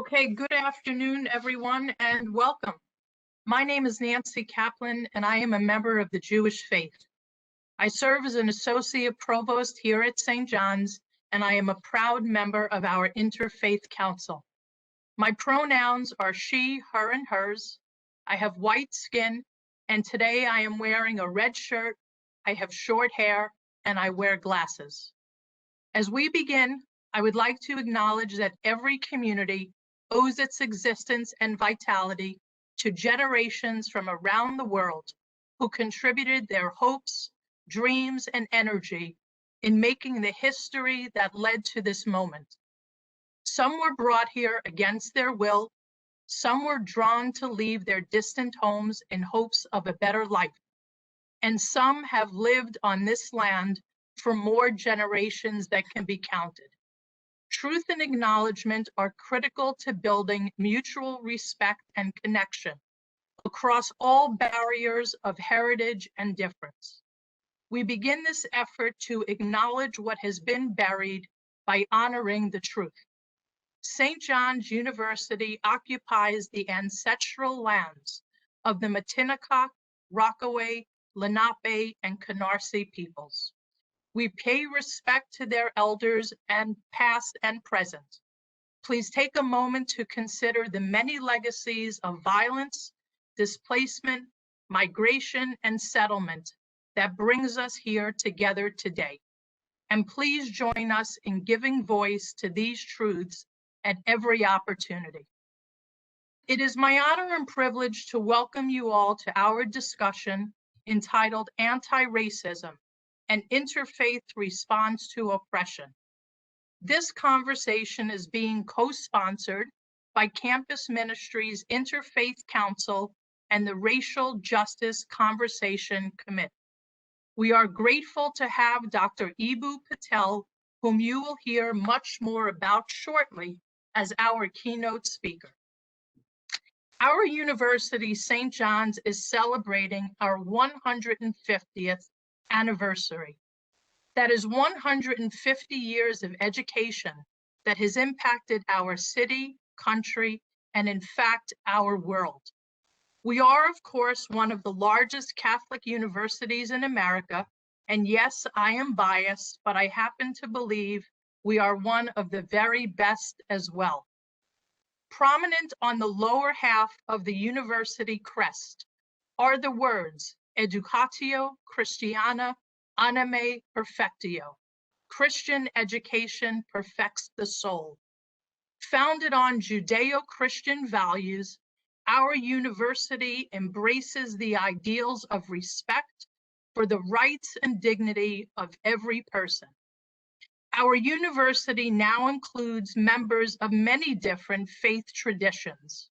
Okay, good afternoon, everyone, and welcome. My name is Nancy Kaplan, and I am a member of the Jewish faith. I serve as an associate provost here at St. John's, and I am a proud member of our Interfaith Council. My pronouns are she, her, and hers. I have white skin, and today I am wearing a red shirt, I have short hair, and I wear glasses. As we begin, I would like to acknowledge that every community owes its existence and vitality to generations from around the world who contributed their hopes, dreams, and energy in making the history that led to this moment. Some were brought here against their will, some were drawn to leave their distant homes in hopes of a better life, and some have lived on this land for more generations that can be counted. Truth and acknowledgement are critical to building mutual respect and connection across all barriers of heritage and difference. We begin this effort to acknowledge what has been buried by honoring the truth. St. John's University occupies the ancestral lands of the Matinecock, Rockaway, Lenape, and Canarsie peoples. We pay respect to their elders and past and present. Please take a moment to consider the many legacies of violence, displacement, migration, and settlement that brings us here together today. And please join us in giving voice to these truths at every opportunity. It is my honor and privilege to welcome you all to our discussion entitled Antiracism, an interfaith response to oppression. This conversation is being co-sponsored by Campus Ministries Interfaith Council and the Racial Justice Conversation Committee. We are grateful to have Dr. Eboo Patel, whom you will hear much more about shortly, as our keynote speaker. Our university, St. John's, is celebrating our 150th anniversary. That is 150 years of education that has impacted our city, country, and in fact, our world. We are, of course, one of the largest Catholic universities in America, and yes, I am biased, but I happen to believe we are one of the very best as well. Prominent on the lower half of the university crest are the words Educatio Christiana Anime Perfectio. Christian education perfects the soul. Founded on Judeo-Christian values, our university embraces the ideals of respect for the rights and dignity of every person. Our university now includes members of many different faith traditions.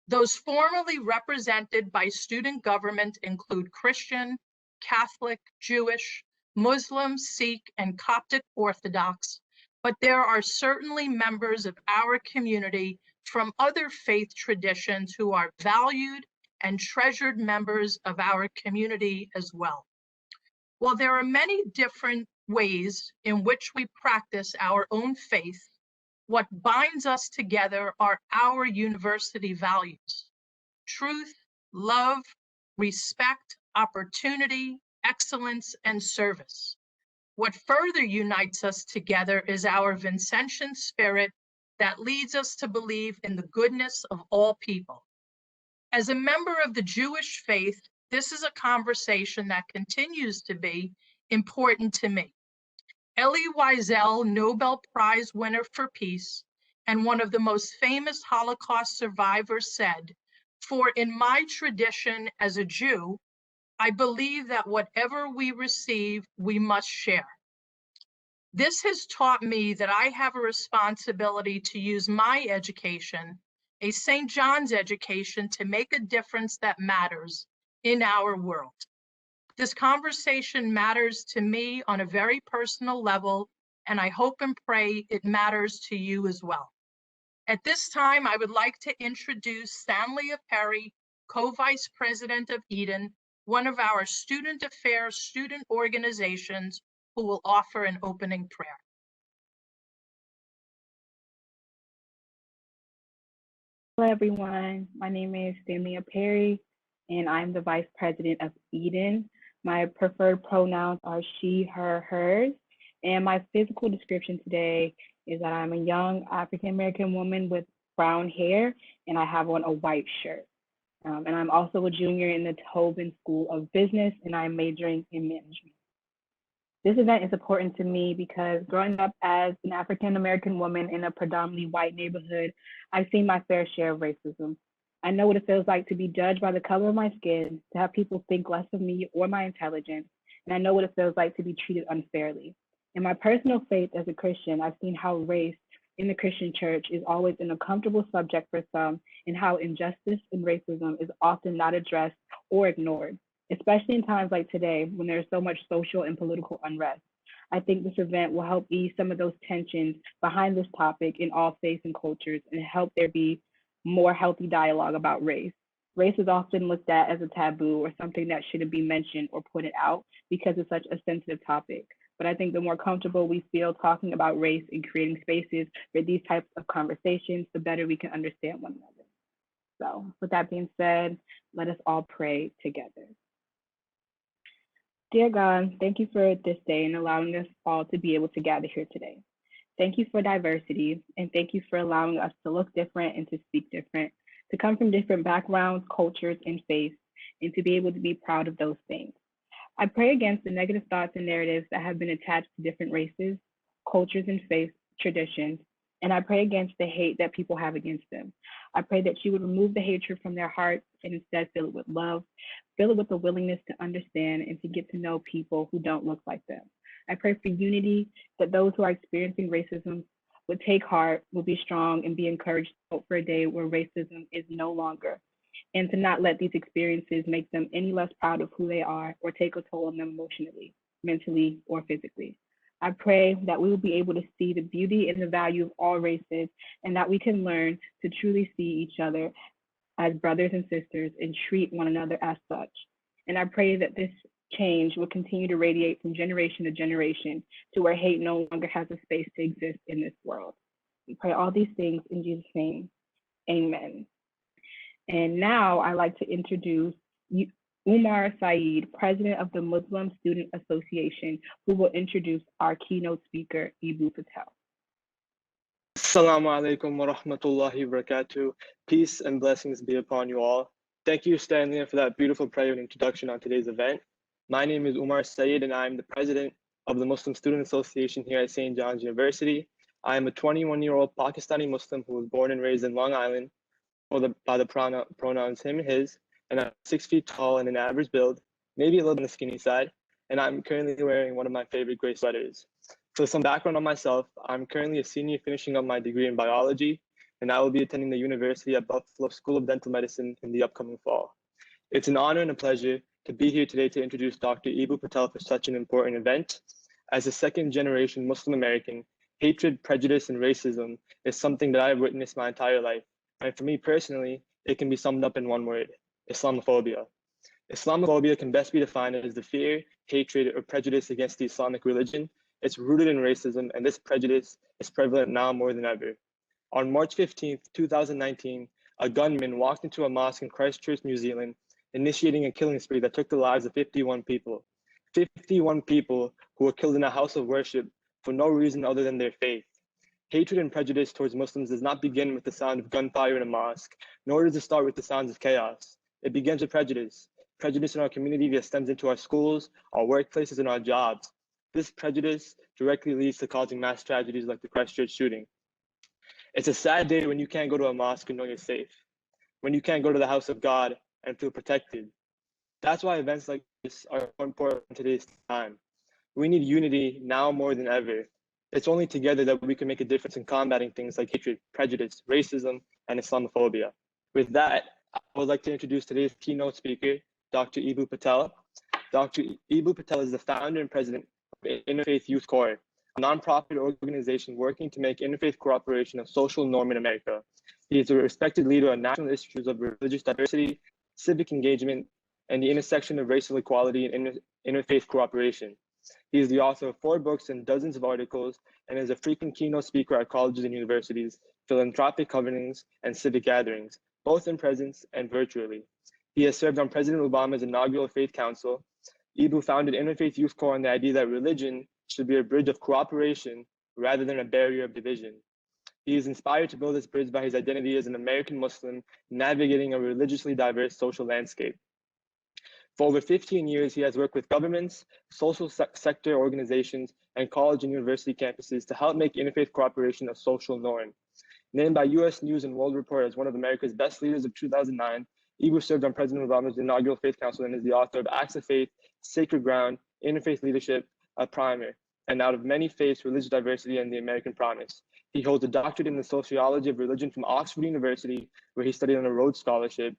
Those formerly represented by student government include Christian, Catholic, Jewish, Muslim, Sikh, and Coptic Orthodox, but there are certainly members of our community from other faith traditions who are valued and treasured members of our community as well. While there are many different ways in which we practice our own faith, what binds us together are our university values: truth, love, respect, opportunity, excellence, and service. What further unites us together is our Vincentian spirit that leads us to believe in the goodness of all people. As a member of the Jewish faith, this is a conversation that continues to be important to me. Elie Wiesel, Nobel Prize winner for peace, and one of the most famous Holocaust survivors said, "For in my tradition as a Jew, I believe that whatever we receive, we must share." This has taught me that I have a responsibility to use my education, a St. John's education, to make a difference that matters in our world. This conversation matters to me on a very personal level, and I hope and pray it matters to you as well. At this time, I would like to introduce Stanley Perry, Co-Vice President of Eden, one of our student affairs student organizations, who will offer an opening prayer. Hello, everyone. My name is Samia Perry, and I'm the Vice President of Eden. My preferred pronouns are she, her, hers, and my physical description today is that I'm a young African American woman with brown hair, and I have on a white shirt. And I'm also a junior in the Tobin School of Business, and I'm majoring in management. This event is important to me because growing up as an African American woman in a predominantly white neighborhood, I've seen my fair share of racism. I know what it feels like to be judged by the color of my skin, to have people think less of me or my intelligence, and I know what it feels like to be treated unfairly. In my personal faith as a Christian, I've seen how race in the Christian church is always an uncomfortable subject for some, and how injustice and racism is often not addressed or ignored, especially in times like today when there's so much social and political unrest. I think this event will help ease some of those tensions behind this topic in all faiths and cultures and help there be more healthy dialogue about race. Race is often looked at as a taboo or something that shouldn't be mentioned or pointed out because it's such a sensitive topic. But I think the more comfortable we feel talking about race and creating spaces for these types of conversations, the better we can understand one another. So, with that being said, let us all pray together. Dear God, thank you for this day and allowing us all to be able to gather here today. Thank you for diversity, and thank you for allowing us to look different and to speak different, to come from different backgrounds, cultures, and faiths, and to be able to be proud of those things. I pray against the negative thoughts and narratives that have been attached to different races, cultures, and faiths, traditions, and I pray against the hate that people have against them. I pray that you would remove the hatred from their hearts and instead fill it with love, fill it with the willingness to understand and to get to know people who don't look like them. I pray for unity, that those who are experiencing racism would take heart, will be strong, and be encouraged to hope for a day where racism is no longer, and to not let these experiences make them any less proud of who they are or take a toll on them emotionally, mentally, or physically. I pray that we will be able to see the beauty and the value of all races and that we can learn to truly see each other as brothers and sisters and treat one another as such. And I pray that this change will continue to radiate from generation to generation to where hate no longer has a space to exist in this world. We pray all these things in Jesus' name. Amen. And now I'd like to introduce Umar Saeed, President of the Muslim Student Association, who will introduce our keynote speaker, Eboo Patel. Assalamu alaikum wa rahmatullahi wa barakatuh. Peace and blessings be upon you all. Thank you, Stanley, for that beautiful prayer and introduction on today's event. My name is Umar Saeed, and I'm the President of the Muslim Student Association here at St. John's University. I am a 21-year-old Pakistani Muslim who was born and raised in Long Island by the pronouns him, his, and I'm 6 feet tall and an average build, maybe a little on the skinny side, and I'm currently wearing one of my favorite gray sweaters. So some background on myself, I'm currently a senior finishing up my degree in biology, and I will be attending the University at Buffalo School of Dental Medicine in the upcoming fall. It's an honor and a pleasure to be here today to introduce Dr. Eboo Patel for such an important event. As a second-generation Muslim American, hatred, prejudice, and racism is something that I've witnessed my entire life. And for me personally, it can be summed up in one word: Islamophobia. Islamophobia can best be defined as the fear, hatred, or prejudice against the Islamic religion. It's rooted in racism, and this prejudice is prevalent now more than ever. On March 15th, 2019, a gunman walked into a mosque in Christchurch, New Zealand, initiating a killing spree that took the lives of 51 people. 51 people who were killed in a house of worship for no reason other than their faith. Hatred and prejudice towards Muslims does not begin with the sound of gunfire in a mosque, nor does it start with the sounds of chaos. It begins with prejudice. Prejudice in our community that stems into our schools, our workplaces, and our jobs. This prejudice directly leads to causing mass tragedies like the Christchurch shooting. It's a sad day when you can't go to a mosque and know you're safe, when you can't go to the house of God and feel protected. That's why events like this are important in today's time. We need unity now more than ever. It's only together that we can make a difference in combating things like hatred, prejudice, racism, and Islamophobia. With that, I would like to introduce today's keynote speaker, Dr. Eboo Patel. Dr. Eboo Patel is the founder and president of Interfaith Youth Corps, a nonprofit organization working to make interfaith cooperation a social norm in America. He is a respected leader on national issues of religious diversity, civic engagement, and the intersection of racial equality and interfaith cooperation. He is the author of 4 books and dozens of articles, and is a frequent keynote speaker at colleges and universities, philanthropic coverings, and civic gatherings, both in presence and virtually. He has served on President Obama's inaugural Faith Council. Eboo founded Interfaith Youth Corps on the idea that religion should be a bridge of cooperation rather than a barrier of division. He is inspired to build this bridge by his identity as an American Muslim navigating a religiously diverse social landscape. For over 15 years, he has worked with governments, social sector organizations, and college and university campuses to help make interfaith cooperation a social norm. Named by US News and World Report as one of America's best leaders of 2009, Eboo served on President Obama's inaugural Faith Council and is the author of Acts of Faith, Sacred Ground, Interfaith Leadership, a primer, and Out of Many Faiths, Religious Diversity and the American Promise. He holds a doctorate in the sociology of religion from Oxford University, where he studied on a Rhodes Scholarship.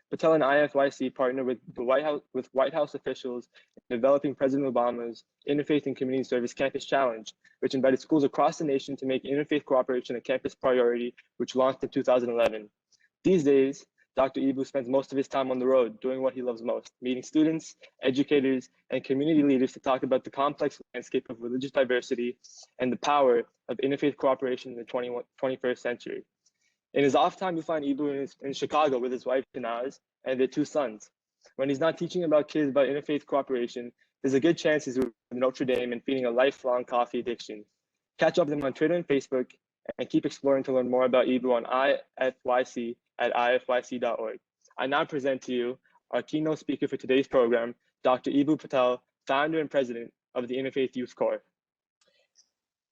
Patel and IFYC partner with White House officials in developing President Obama's Interfaith and Community Service Campus Challenge, which invited schools across the nation to make interfaith cooperation a campus priority, which launched in 2011. These days, Dr. Eboo spends most of his time on the road doing what he loves most, meeting students, educators, and community leaders to talk about the complex landscape of religious diversity and the power of interfaith cooperation in the 21st century. In his off time, you find Eboo in Chicago with his wife, Tanaz, and their 2 sons. When he's not teaching about kids about interfaith cooperation, there's a good chance he's with Notre Dame and feeding a lifelong coffee addiction. Catch up with him on Twitter and Facebook, and keep exploring to learn more about Eboo on IFYC at ifyc.org. I now present to you our keynote speaker for today's program, Dr. Eboo Patel, founder and president of the Interfaith Youth Corps.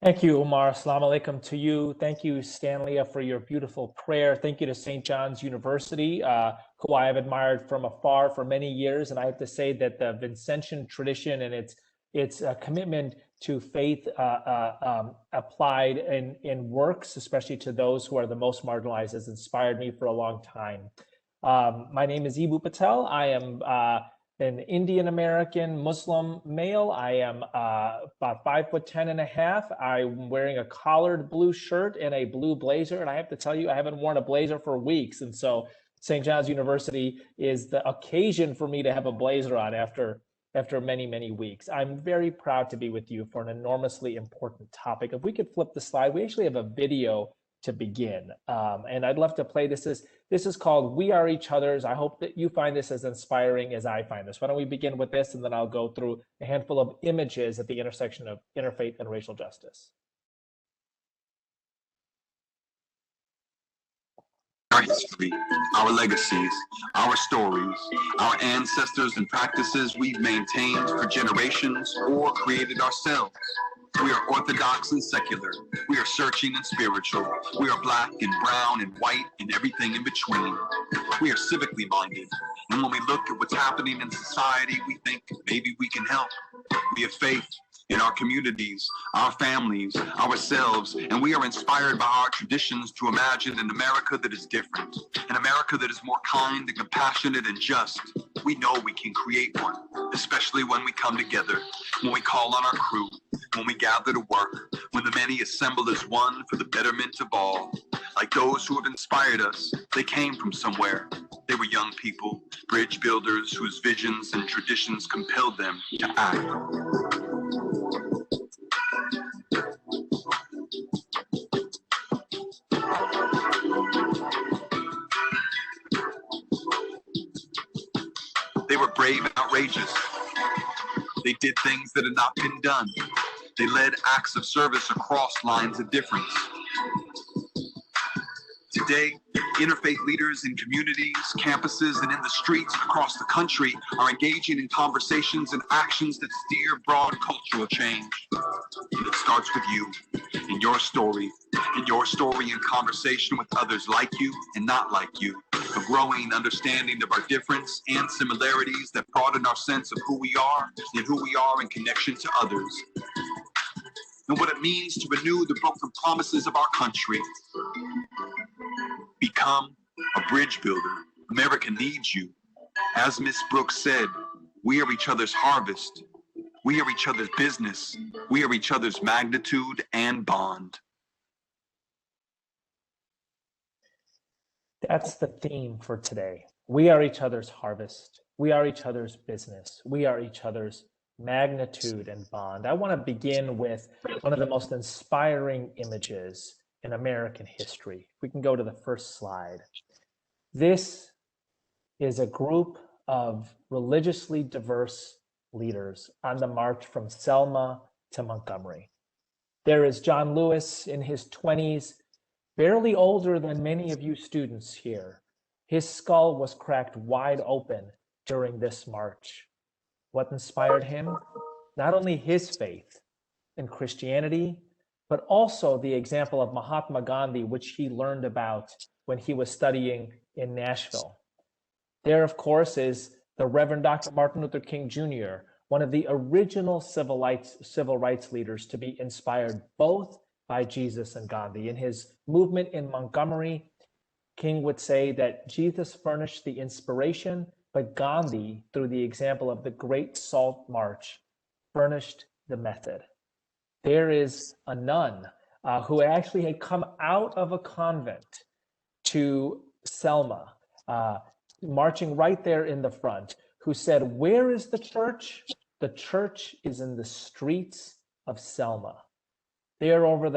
Thank you, Umar. Assalamu alaikum to you. Thank you, Stanley, for your beautiful prayer. Thank you to St. John's University, who I have admired from afar for many years. And I have to say that the Vincentian tradition and its commitment to faith applied in works, especially to those who are the most marginalized, has inspired me for a long time. My name is Eboo Patel. I am an Indian American Muslim male. I am about 5'10.5". I'm wearing a collared blue shirt and a blue blazer. And I have to tell you, I haven't worn a blazer for weeks. And so St. John's University is the occasion for me to have a blazer on after many, many weeks. I'm very proud to be with you for an enormously important topic. If we could flip the slide, we actually have a video to begin. And I'd love to play this. This is called We Are Each Other's. I hope that you find this as inspiring as I find this. Why don't we begin with this, and then I'll go through a handful of images at the intersection of interfaith and racial justice. Our history, our legacies, our stories, our ancestors and practices we've maintained for generations or created ourselves. We are orthodox and secular. We are searching and spiritual. We are black and brown and white and everything in between. We are civically minded. And when we look at what's happening in society, we think maybe we can help. We have faith in our communities, our families, ourselves, and we are inspired by our traditions to imagine an America that is different, an America that is more kind and compassionate and just. We know we can create one, especially when we come together, when we call on our crew, when we gather to work, when the many assemble as one for the betterment of all. Like those who have inspired us, they came from somewhere. They were young people, bridge builders whose visions and traditions compelled them to act. They were brave and outrageous. They did things that had not been done. They led acts of service across lines of difference. Today, interfaith leaders in communities, campuses, and in the streets across the country are engaging in conversations and actions that steer broad cultural change. And it starts with you, in your story in conversation with others like you and not like you, a growing understanding of our difference and similarities that broaden our sense of who we are and who we are in connection to others, and what it means to renew the broken promises of our country. Become a bridge builder. America needs you. As Miss Brooks said, we are each other's harvest. We are each other's business. We are each other's magnitude and bond. That's the theme for today. We are each other's harvest. We are each other's business. We are each other's magnitude and bond. I want to begin with one of the most inspiring images in American history. If we can go to the first slide. This is a group of religiously diverse leaders on the march from Selma to Montgomery. There is John Lewis in his 20s, barely older than many of you students here. His skull was cracked wide open during this march. What inspired him? Not only his faith in Christianity, but also the example of Mahatma Gandhi, which he learned about when he was studying in Nashville. There, of course, is the Reverend Dr. Martin Luther King Jr., one of the original civil rights leaders to be inspired both by Jesus and Gandhi. In his movement in Montgomery, King would say that Jesus furnished the inspiration, but Gandhi, through the example of the Great Salt March, furnished the method. There is a nun who actually had come out of a convent to Selma, marching right there in the front, who said, "Where is the church? The church is in the streets of Selma." There over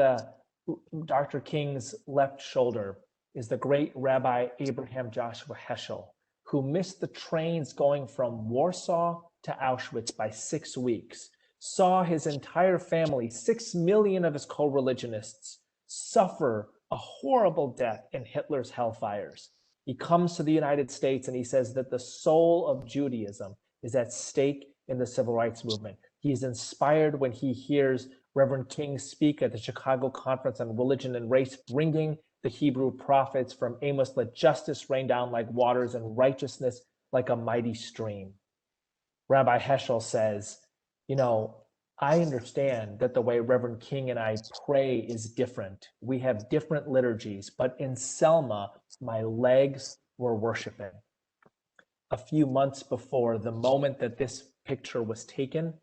Dr. King's left shoulder is the great Rabbi Abraham Joshua Heschel, who missed the trains going from Warsaw to Auschwitz by 6 weeks, saw his entire family, 6 million of his co-religionists, suffer a horrible death in Hitler's hellfires. He comes to the United States and he says that the soul of Judaism is at stake in the civil rights movement. He is inspired when he hears Reverend King speak at the Chicago Conference on Religion and Race, bringing the Hebrew prophets from Amos, "Let justice rain down like waters and righteousness like a mighty stream." Rabbi Heschel says, I understand that the way Reverend King and I pray is different. We have different liturgies, but in Selma, my legs were worshiping. A few months before the moment that this picture was taken,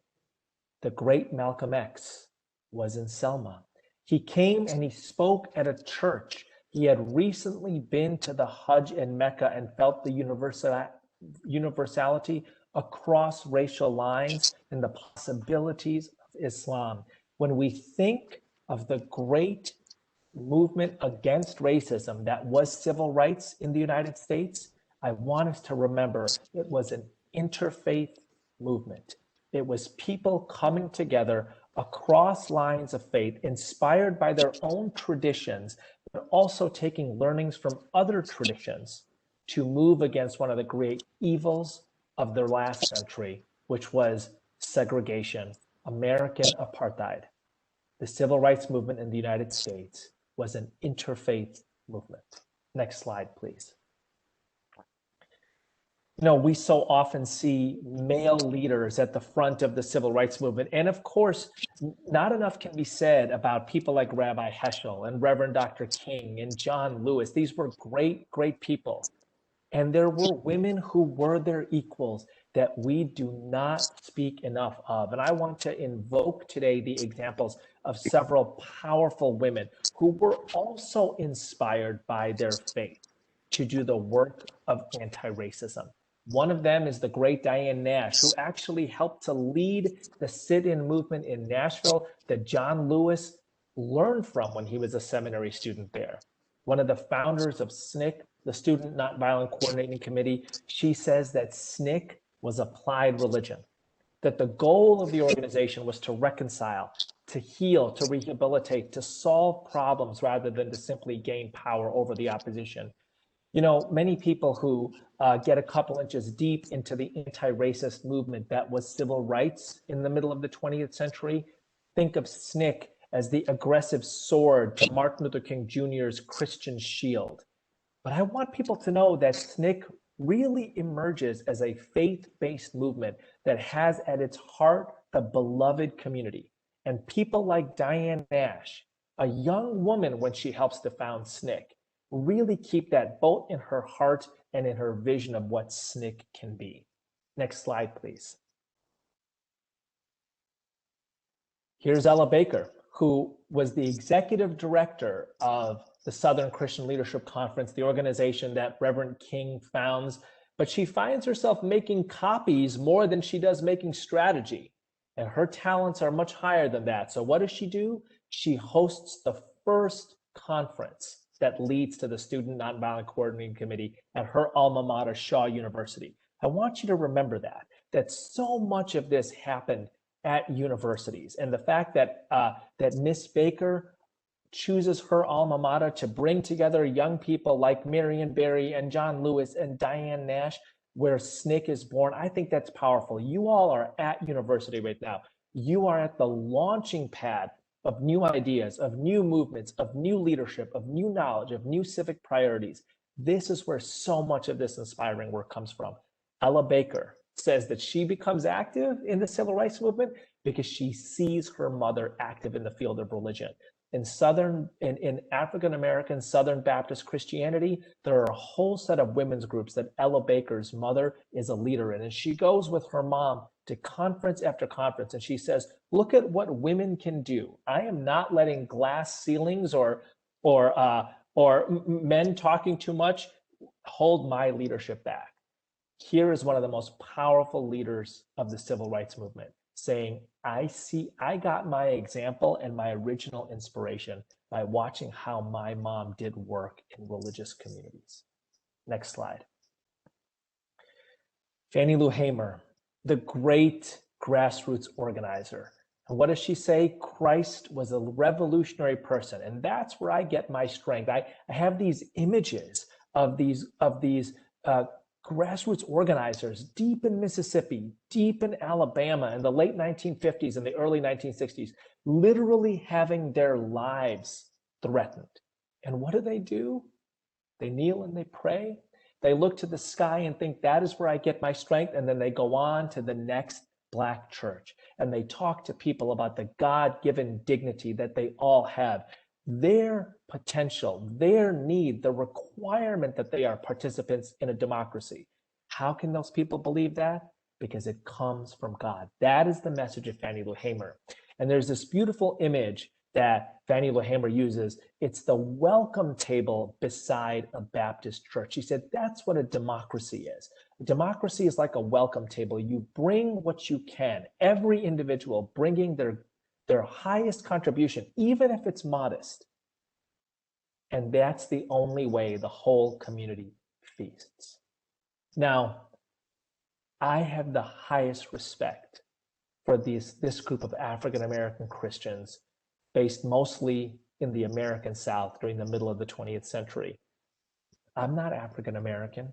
the great Malcolm X was in Selma. He came and he spoke at a church. He had recently been to the Hajj in Mecca and felt the universality across racial lines and the possibilities of Islam. When we think of the great movement against racism that was civil rights in the United States, I want us to remember it was an interfaith movement. It was people coming together across lines of faith, inspired by their own traditions, but also taking learnings from other traditions to move against one of the great evils of their last century, which was segregation, American apartheid. The civil rights movement in the United States was an interfaith movement. Next slide, please. We so often see male leaders at the front of the civil rights movement. And of course, not enough can be said about people like Rabbi Heschel and Reverend Dr. King and John Lewis. These were great, great people. And there were women who were their equals that we do not speak enough of. And I want to invoke today the examples of several powerful women who were also inspired by their faith to do the work of anti-racism. One of them is the great Diane Nash, who actually helped to lead the sit-in movement in Nashville that John Lewis learned from when he was a seminary student there. One of the founders of SNCC, the Student Nonviolent Coordinating Committee, she says that SNCC was applied religion, that the goal of the organization was to reconcile, to heal, to rehabilitate, to solve problems rather than to simply gain power over the opposition. Many people who get a couple inches deep into the anti-racist movement that was civil rights in the middle of the 20th century think of SNCC as the aggressive sword to Martin Luther King Jr.'s Christian shield. But I want people to know that SNCC really emerges as a faith-based movement that has at its heart the beloved community. And people like Diane Nash, a young woman when she helps to found SNCC, really keep that both in her heart and in her vision of what SNCC can be. Next slide, please. Here's Ella Baker, who was the executive director of the Southern Christian Leadership Conference, the organization that Reverend King founds, but she finds herself making copies more than she does making strategy. And her talents are much higher than that. So what does she do? She hosts the first conference that leads to the Student Nonviolent Coordinating Committee at her alma mater, Shaw University. I want you to remember that so much of this happened at universities. And the fact that that Miss Baker chooses her alma mater to bring together young people like Marion Barry and John Lewis and Diane Nash, where SNCC is born, I think that's powerful. You all are at university right now. You are at the launching pad of new ideas, of new movements, of new leadership, of new knowledge, of new civic priorities. This is where so much of this inspiring work comes from. Ella Baker says that she becomes active in the civil rights movement because she sees her mother active in the field of religion. In African-American Southern Baptist Christianity, there are a whole set of women's groups that Ella Baker's mother is a leader in. And she goes with her mom to conference after conference, and she says, look at what women can do. I am not letting glass ceilings or men talking too much hold my leadership back. Here is one of the most powerful leaders of the civil rights movement saying, I got my example and my original inspiration by watching how my mom did work in religious communities. Next slide. Fannie Lou Hamer, the great grassroots organizer. And what does she say? Christ was a revolutionary person. And that's where I get my strength. I have these images of these grassroots organizers deep in Mississippi, deep in Alabama in the late 1950s and the early 1960s, literally having their lives threatened. And what do? They kneel and they pray. They look to the sky and think that is where I get my strength. And then they go on to the next Black church and they talk to people about the God-given dignity that they all have, their potential, their need, the requirement that they are participants in a democracy. How can those people believe that? Because it comes from God. That is the message of Fannie Lou Hamer. And there's this beautiful image that Fannie Lou Hamer uses. It's the welcome table beside a Baptist church. She said that's what a democracy is. A democracy is like a welcome table. You bring what you can, every individual bringing their highest contribution, even if it's modest. And that's the only way the whole community feasts. Now, I have the highest respect for this group of African-American Christians based mostly in the American South during the middle of the 20th century. I'm not African-American.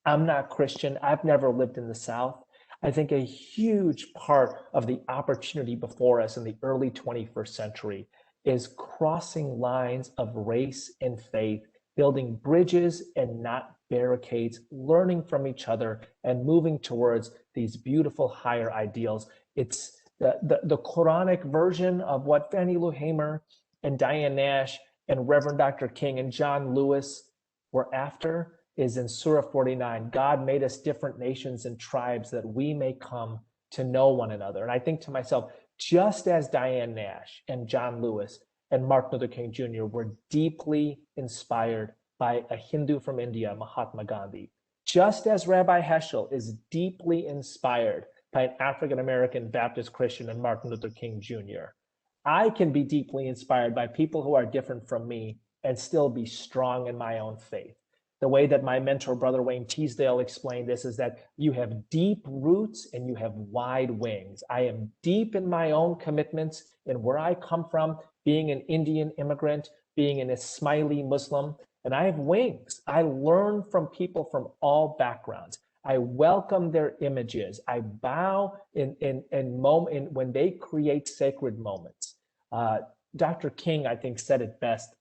I'm not Christian. I've never lived in the South. I think a huge part of the opportunity before us in the early 21st century is crossing lines of race and faith, building bridges and not barricades, learning from each other and moving towards these beautiful higher ideals. It's the Quranic version of what Fannie Lou Hamer and Diane Nash and Reverend Dr. King and John Lewis were after is in Surah 49. God made us different nations and tribes that we may come to know one another. And I think to myself, just as Diane Nash and John Lewis and Martin Luther King Jr. were deeply inspired by a Hindu from India, Mahatma Gandhi, just as Rabbi Heschel is deeply inspired by an African-American Baptist Christian and Martin Luther King Jr., I can be deeply inspired by people who are different from me and still be strong in my own faith. The way that my mentor, Brother Wayne Teasdale, explained this is that you have deep roots and you have wide wings. I am deep in my own commitments and where I come from, being an Indian immigrant, being an Ismaili Muslim, and I have wings. I learn from people from all backgrounds. I welcome their images. I bow in when they create sacred moments. Dr. King, I think, said it best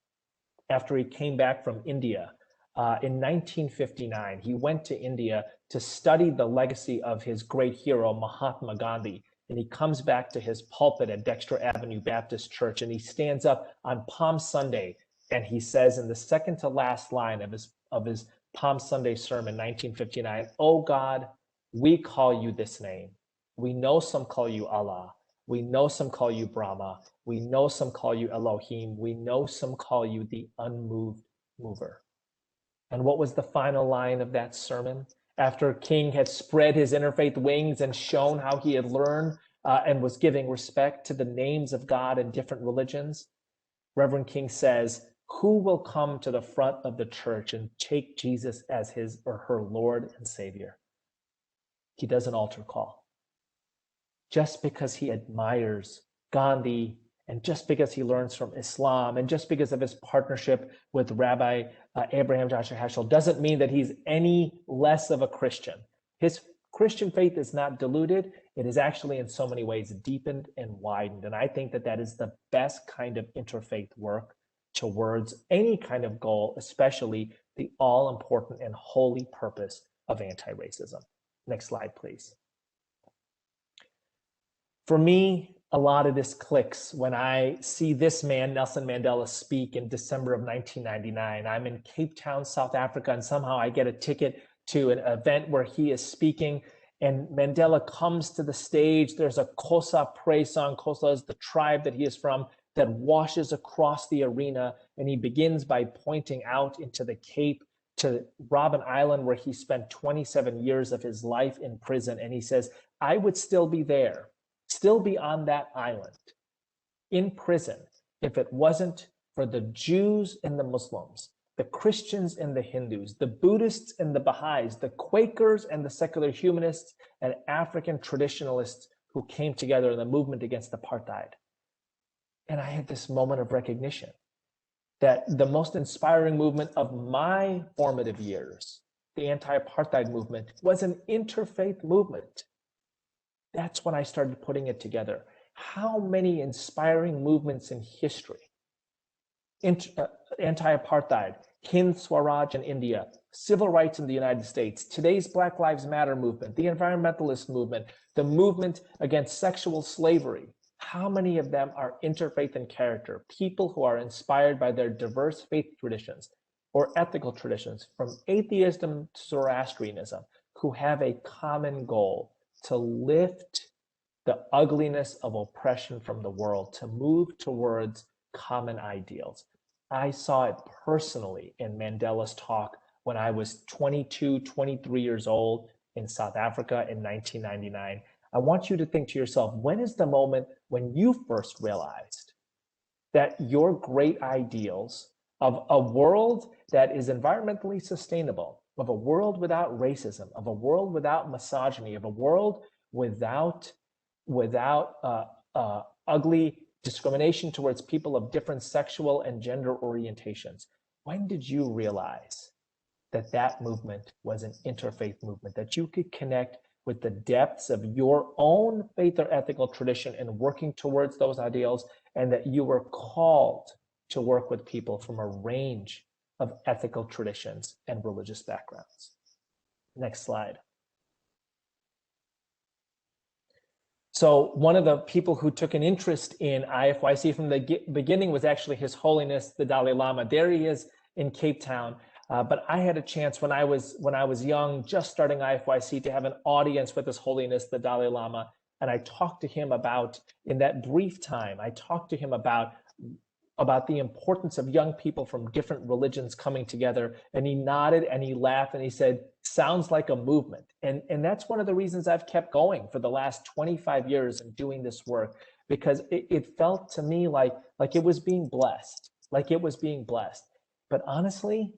after he came back from India. In 1959, he went to India to study the legacy of his great hero, Mahatma Gandhi. And he comes back to his pulpit at Dexter Avenue Baptist Church, and he stands up on Palm Sunday, and he says in the second to last line of his Palm Sunday sermon, 1959, "Oh God, we call you this name. We know some call you Allah. We know some call you Brahma. We know some call you Elohim. We know some call you the unmoved mover." And what was the final line of that sermon? After King had spread his interfaith wings and shown how he had learned and was giving respect to the names of God in different religions, Reverend King says, Who will come to the front of the church and take Jesus as his or her Lord and Savior? He does an altar call. Just because he admires Gandhi, and just because he learns from Islam, and just because of his partnership with Rabbi Abraham Joshua Heschel, doesn't mean that he's any less of a Christian. His Christian faith is not diluted. It is actually in so many ways deepened and widened. And I think that that is the best kind of interfaith work towards any kind of goal, especially the all-important and holy purpose of anti-racism. Next slide, please. For me, a lot of this clicks when I see this man, Nelson Mandela, speak in December of 1999. I'm in Cape Town, South Africa, and somehow I get a ticket to an event where he is speaking, and Mandela comes to the stage. There's a Xhosa praise song. Xhosa is the tribe that he is from, that washes across the arena, and he begins by pointing out into the Cape to Robben Island, where he spent 27 years of his life in prison, and he says, I would still be there, still be on that island in prison if it wasn't for the Jews and the Muslims, the Christians and the Hindus, the Buddhists and the Baha'is, the Quakers and the secular humanists and African traditionalists who came together in the movement against apartheid. And I had this moment of recognition that the most inspiring movement of my formative years, the anti-apartheid movement, was an interfaith movement. That's when I started putting it together. How many inspiring movements in history? Anti-apartheid, Hind Swaraj in India, civil rights in the United States, today's Black Lives Matter movement, the environmentalist movement, the movement against sexual slavery. How many of them are interfaith in character, people who are inspired by their diverse faith traditions or ethical traditions, from atheism to Zoroastrianism, who have a common goal to lift the ugliness of oppression from the world, to move towards common ideals. I saw it personally in Mandela's talk when I was 22, 23 years old in South Africa in 1999. I want you to think to yourself, when is the moment when you first realized that your great ideals of a world that is environmentally sustainable, of a world without racism, of a world without misogyny, of a world without ugly discrimination towards people of different sexual and gender orientations, when did you realize that that movement was an interfaith movement, that you could connect with the depths of your own faith or ethical tradition and working towards those ideals, and that you were called to work with people from a range of ethical traditions and religious backgrounds? Next slide. So one of the people who took an interest in IFYC from the beginning was actually His Holiness, the Dalai Lama. There he is in Cape Town. But I had a chance when I was young, just starting IFYC, to have an audience with His Holiness, the Dalai Lama. And I talked to him about, in that brief time, I talked to him about the importance of young people from different religions coming together. And he nodded and he laughed and he said, sounds like a movement. And that's one of the reasons I've kept going for the last 25 years and doing this work, because it felt to me like it was being blessed, But honestly,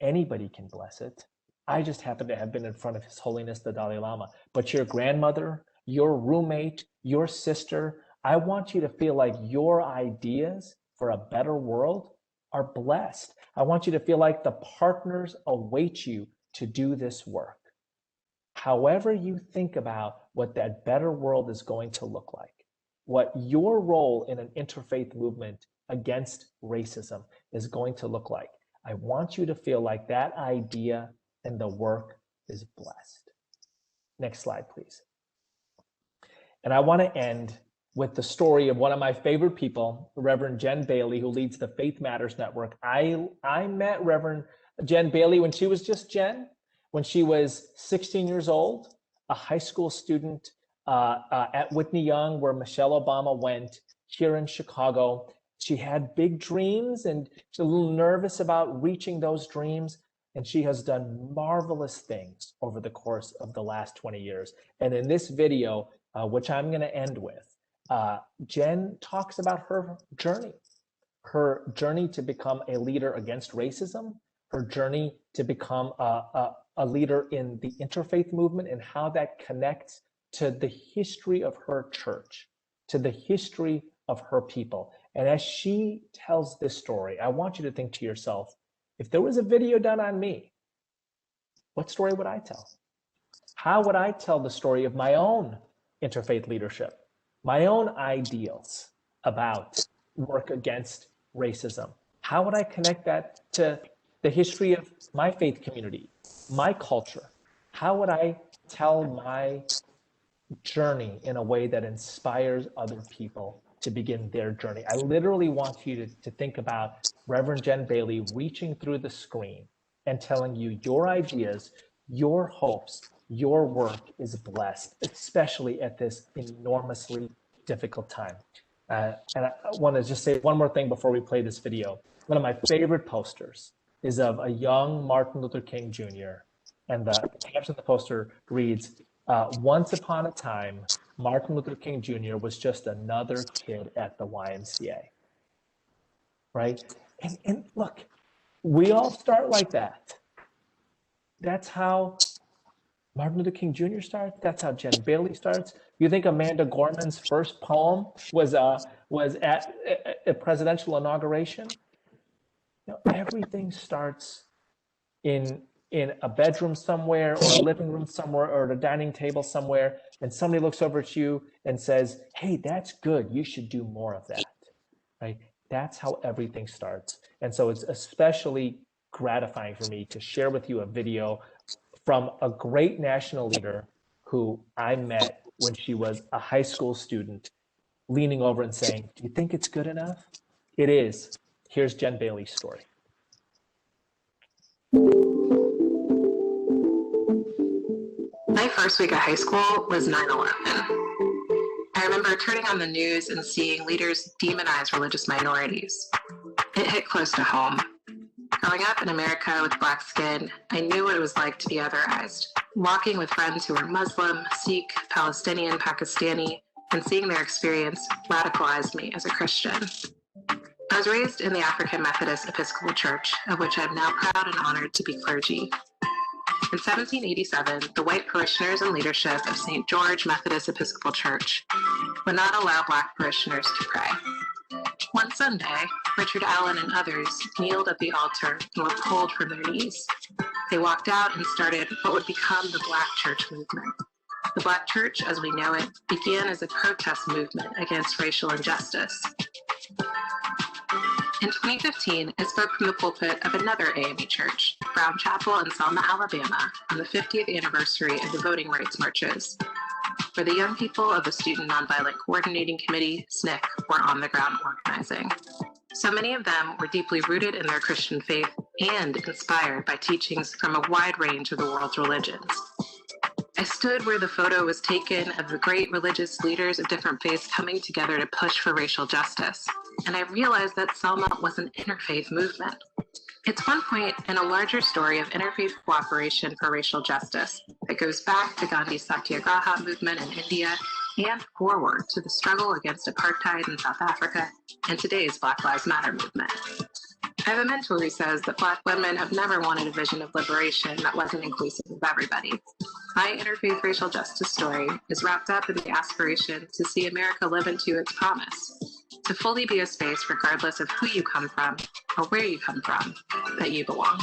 anybody can bless it. I just happen to have been in front of His Holiness, the Dalai Lama. But your grandmother, your roommate, your sister, I want you to feel like your ideas for a better world are blessed. I want you to feel like the partners await you to do this work. However you think about what that better world is going to look like, what your role in an interfaith movement against racism is going to look like, I want you to feel like that idea and the work is blessed. Next slide, please. And I want to end with the story of one of my favorite people, Reverend Jen Bailey, who leads the Faith Matters Network. I met Reverend Jen Bailey when she was just Jen, when she was 16 years old, a high school student at Whitney Young, where Michelle Obama went, here in Chicago. She had big dreams and she's a little nervous about reaching those dreams. And she has done marvelous things over the course of the last 20 years. And in this video, which I'm going to end with, Jen talks about her journey her journey to become a leader against racism, her journey to become a leader in the interfaith movement, and how that connects to the history of her church, to the history of her people. And as she tells this story, I want you to think to yourself, if there was a video done on me, what story would I tell? How would I tell the story of my own interfaith leadership, my own ideals about work against racism? How would I connect that to the history of my faith community, my culture? How would I tell my journey in a way that inspires other people to begin their journey? I literally want you to think about Reverend Jen Bailey reaching through the screen and telling you your ideas, your hopes, your work is blessed, especially at this enormously difficult time. And I want to just say one more thing before we play this video. One of my favorite posters is of a young Martin Luther King Jr. And the caption of the poster reads, once upon a time, Martin Luther King Jr. was just another kid at the YMCA, right? And look, we all start like that. That's how Martin Luther King Jr. starts. That's how Jen Bailey starts. You think Amanda Gorman's first poem was at a presidential inauguration? You know, everything starts in a bedroom somewhere, or a living room somewhere, or at a dining table somewhere, and somebody looks over at you and says, hey, that's good, you should do more of that, right? That's how everything starts. And so it's especially gratifying for me to share with you a video from a great national leader who I met when she was a high school student, leaning over and saying, do you think it's good enough? It is. Here's Jen Bailey's story. My first week of high school was 9/11. I remember turning on the news and seeing leaders demonize religious minorities. It hit close to home. Growing up in America with Black skin, I knew what it was like to be otherized. Walking with friends who were Muslim, Sikh, Palestinian, Pakistani, and seeing their experience radicalized me as a Christian. I was raised in the African Methodist Episcopal Church, of which I'm now proud and honored to be clergy. In 1787, the white parishioners and leadership of St. George Methodist Episcopal Church would not allow Black parishioners to pray. One Sunday, Richard Allen and others kneeled at the altar and were pulled from their knees. They walked out and started what would become the Black Church movement. The Black Church, as we know it, began as a protest movement against racial injustice. In 2015, I spoke from the pulpit of another AME church, Brown Chapel in Selma, Alabama, on the 50th anniversary of the voting rights marches, where the young people of the Student Nonviolent Coordinating Committee, SNCC, were on the ground organizing. So many of them were deeply rooted in their Christian faith and inspired by teachings from a wide range of the world's religions. I stood where the photo was taken of the great religious leaders of different faiths coming together to push for racial justice, and I realized that Selma was an interfaith movement. It's one point in a larger story of interfaith cooperation for racial justice that goes back to Gandhi's Satyagraha movement in India and forward to the struggle against apartheid in South Africa and today's Black Lives Matter movement. I have a mentor who says that Black women have never wanted a vision of liberation that wasn't inclusive of everybody. My interfaith racial justice story is wrapped up in the aspiration to see America live into its promise, to fully be a space regardless of who you come from or where you come from, that you belong.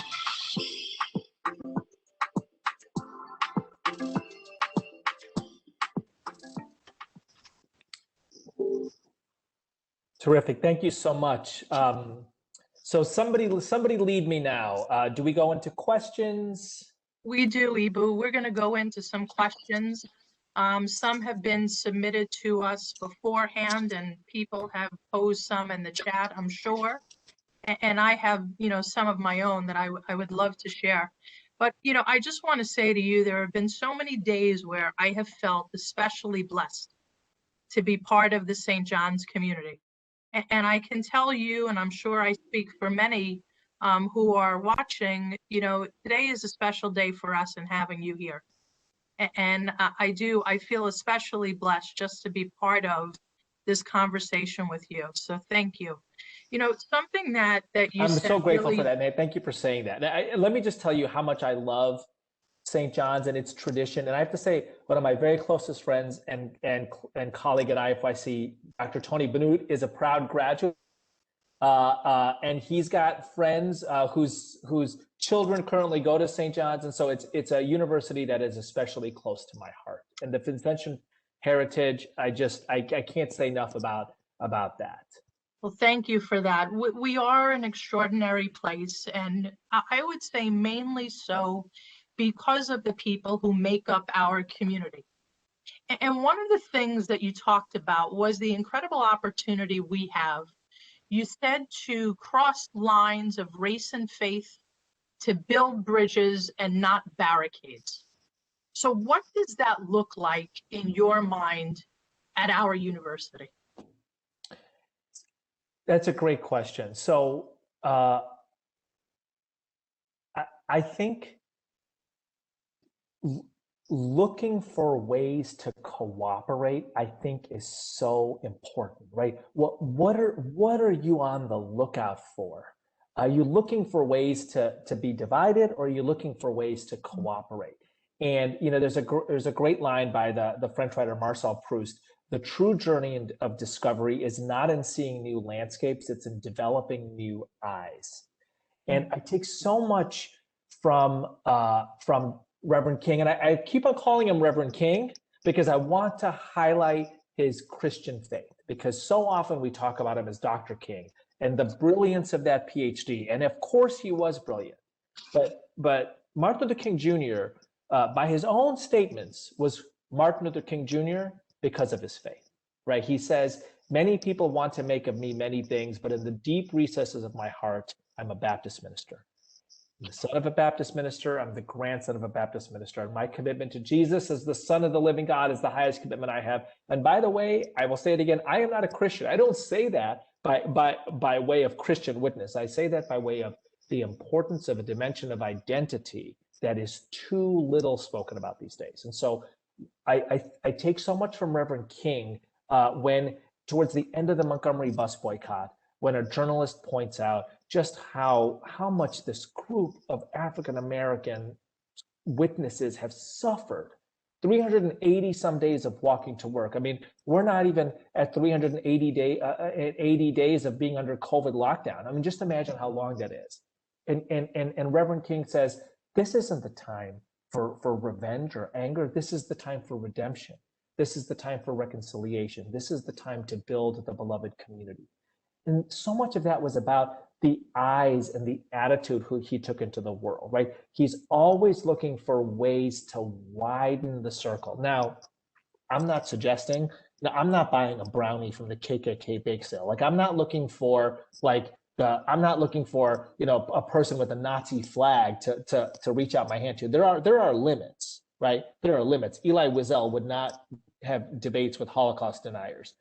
Terrific. Thank you so much. So somebody lead me now. Do we go into questions? We do, Eboo. We're going to go into some questions. Some have been submitted to us beforehand, and people have posed some in the chat, I'm sure. And I have, some of my own that I would love to share. But, I just want to say to you, there have been so many days where I have felt especially blessed to be part of the St. John's community. And I can tell you, and I'm sure I speak for many who are watching, today is a special day for us in having you here. And I feel especially blessed just to be part of this conversation with you. So thank you. You know, something that you I'm said so grateful really, for that, Nate. Thank you for saying that. Let me just tell you how much I love St. John's and its tradition. And I have to say, one of my very closest friends and colleague at IFYC, Dr. Tony Benute, is a proud graduate. And he's got friends whose children currently go to St. John's. And so it's a university that is especially close to my heart. And the Vincentian heritage, I can't say enough about that. well, thank you for that. We are an extraordinary place, and I would say mainly so because of the people who make up our community. And one of the things that you talked about was the incredible opportunity we have. You said to cross lines of race and faith, to build bridges and not barricades. So what does that look like in your mind at our university? That's a great question. So I think looking for ways to cooperate, I think, is so important, right? What are you on the lookout for? Are you looking for ways to be divided, or are you looking for ways to cooperate? And you know, there's a great line by the French writer Marcel Proust: "The true journey of discovery is not in seeing new landscapes; it's in developing new eyes." And I take so much from Reverend King, and I keep on calling him Reverend King because I want to highlight his Christian faith, because so often we talk about him as Dr. King and the brilliance of that PhD. And of course he was brilliant, but Martin Luther King Jr., by his own statements, was Martin Luther King Jr. because of his faith, right? He says, "Many people want to make of me many things, but in the deep recesses of my heart, I'm a Baptist minister. I'm the son of a Baptist minister. I'm the grandson of a Baptist minister. And my commitment to Jesus as the Son of the living God is the highest commitment I have. And by the way, I will say it again, I am not a Christian." I don't say that by way of Christian witness. I say that by way of the importance of a dimension of identity that is too little spoken about these days. And so I take so much from Reverend King when, towards the end of the Montgomery bus boycott, when a journalist points out just how much this group of African American witnesses have suffered. 380 some days of walking to work. I mean, we're not even at 80 days of being under COVID lockdown. I mean, just imagine how long that is. And Reverend King says, this isn't the time for revenge or anger. This is the time for redemption. This is the time for reconciliation. This is the time to build the beloved community. And so much of that was about the eyes and the attitude who he took into the world, right? He's always looking for ways to widen the circle. Now, I'm not suggesting, I'm not buying a brownie from the KKK bake sale. Like, I'm not looking for you know, a person with a Nazi flag to reach out my hand to. There are limits, right? There are limits. Elie Wiesel would not have debates with Holocaust deniers.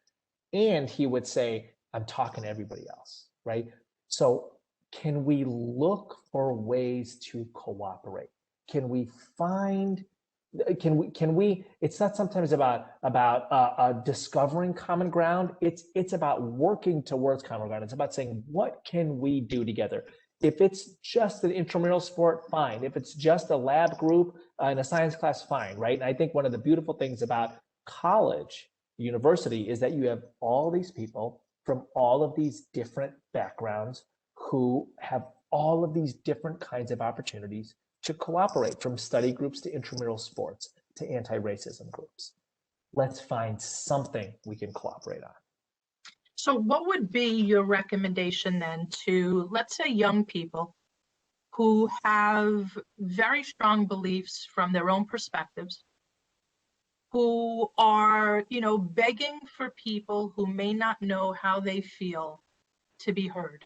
And he would say, I'm talking to everybody else, right? So can we look for ways to cooperate? Can we it's not sometimes about discovering common ground. It's about working towards common ground. It's about saying, what can we do together? If it's just an intramural sport, fine. If it's just a lab group in a science class, fine, right? And I think one of the beautiful things about college, university, is that you have all these people from all of these different backgrounds who have all of these different kinds of opportunities to cooperate, from study groups to intramural sports to anti-racism groups. Let's find something we can cooperate on. So what would be your recommendation then to, let's say, young people who have very strong beliefs from their own perspectives, who are, you know, begging for people who may not know how they feel to be heard?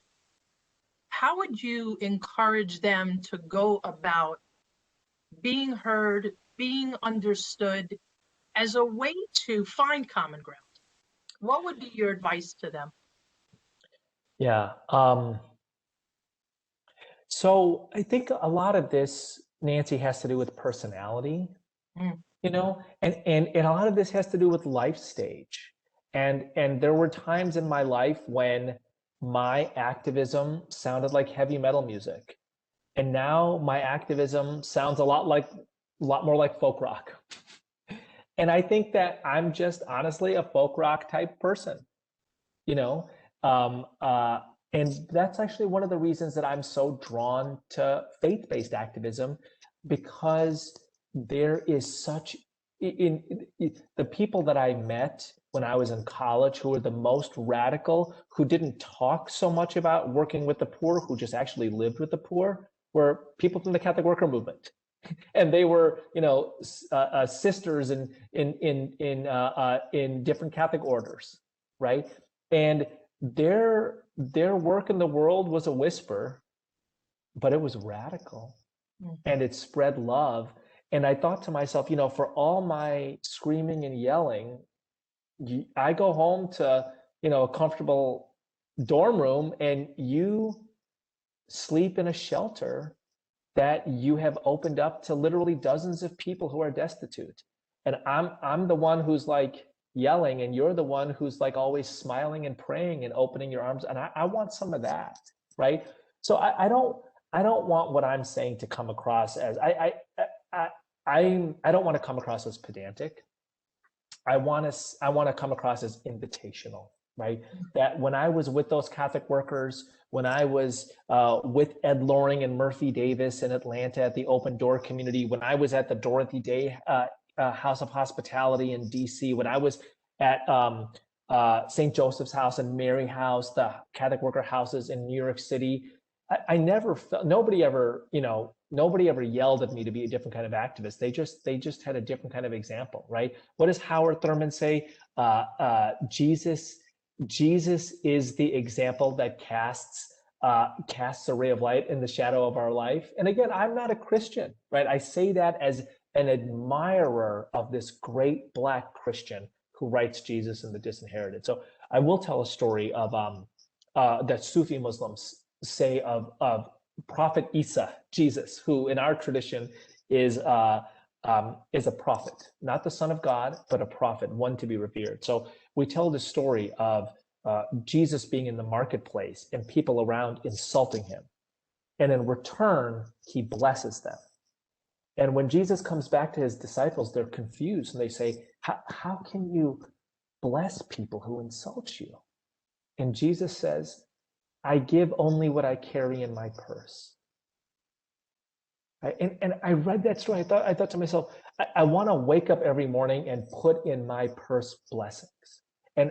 How would you encourage them to go about being heard, being understood, as a way to find common ground? What would be your advice to them? Yeah. So I think a lot of this, Nancy, has to do with personality, you know, and a lot of this has to do with life stage. And there were times in my life when my activism sounded like heavy metal music. And now my activism sounds a lot more like folk rock. And I think that I'm just honestly a folk rock type person, you know? And that's actually one of the reasons that I'm so drawn to faith-based activism, because there is such, in the people that I met when I was in college who were the most radical, who didn't talk so much about working with the poor, who just actually lived with the poor, were people from the Catholic worker movement. And they were, you know, sisters in different Catholic orders, right? And their work in the world was a whisper, but it was radical, and it spread love. And I thought to myself, you know, for all my screaming and yelling, I go home to, you know, a comfortable dorm room, and you sleep in a shelter that you have opened up to literally dozens of people who are destitute. And I'm the one who's like yelling, and you're the one who's like always smiling and praying and opening your arms. And I want some of that, right? So I don't want what I'm saying to come across as I don't want to come across as pedantic. I want to come across as invitational, right? That when I was with those Catholic workers, when I was with Ed Loring and Murphy Davis in Atlanta at the Open Door community, when I was at the Dorothy Day House of Hospitality in DC, when I was at St. Joseph's House and Mary House, the Catholic worker houses in New York City, I never felt, nobody ever yelled at me to be a different kind of activist. They just had a different kind of example, right? What does Howard Thurman say? Jesus is the example that casts a ray of light in the shadow of our life. And again, I'm not a Christian, right? I say that as an admirer of this great Black Christian who writes Jesus and the Disinherited. So I will tell a story of that Sufi Muslims say of Prophet Isa, Jesus, who in our tradition is a prophet, not the son of God, but a prophet, one to be revered. So we tell the story of Jesus being in the marketplace and people around insulting him. And in return, he blesses them. And when Jesus comes back to his disciples, they're confused and they say, how can you bless people who insult you? And Jesus says, I give only what I carry in my purse. Right? And I read that story. I thought to myself, I want to wake up every morning and put in my purse blessings, and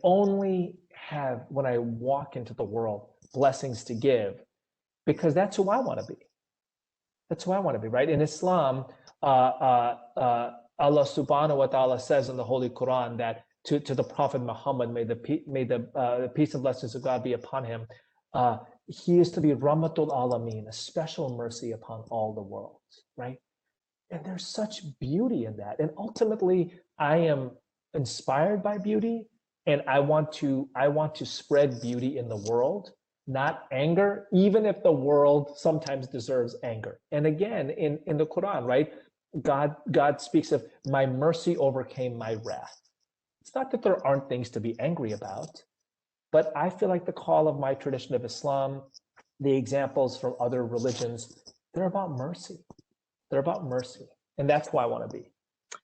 only have, when I walk into the world, blessings to give, because that's who I want to be. That's who I want to be, right? In Islam, Allah subhanahu wa ta'ala says in the Holy Quran that to the Prophet Muhammad, may the peace and blessings of God be upon him, he is to be Rahmatul Alameen, a special mercy upon all the worlds, right? And there's such beauty in that. And ultimately, I am inspired by beauty, and I want to spread beauty in the world, not anger, even if the world sometimes deserves anger. And again, in the Quran, right, God speaks of my mercy overcame my wrath. It's not that there aren't things to be angry about, but I feel like the call of my tradition of Islam, the examples from other religions, they're about mercy. They're about mercy. And that's who I want to be.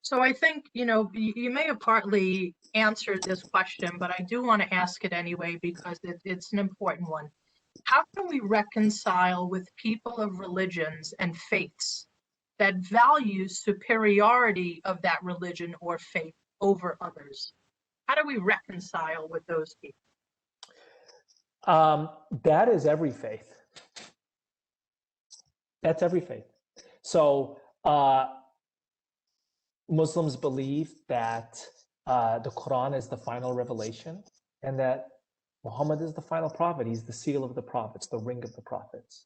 So I think, you know, you may have partly answered this question, but I do want to ask it anyway, because it's an important one. How can we reconcile with people of religions and faiths that value superiority of that religion or faith over others? How do we reconcile with those people? That is every faith. That's every faith. So Muslims believe that the Quran is the final revelation, and that Muhammad is the final prophet. He's the seal of the prophets, the ring of the prophets.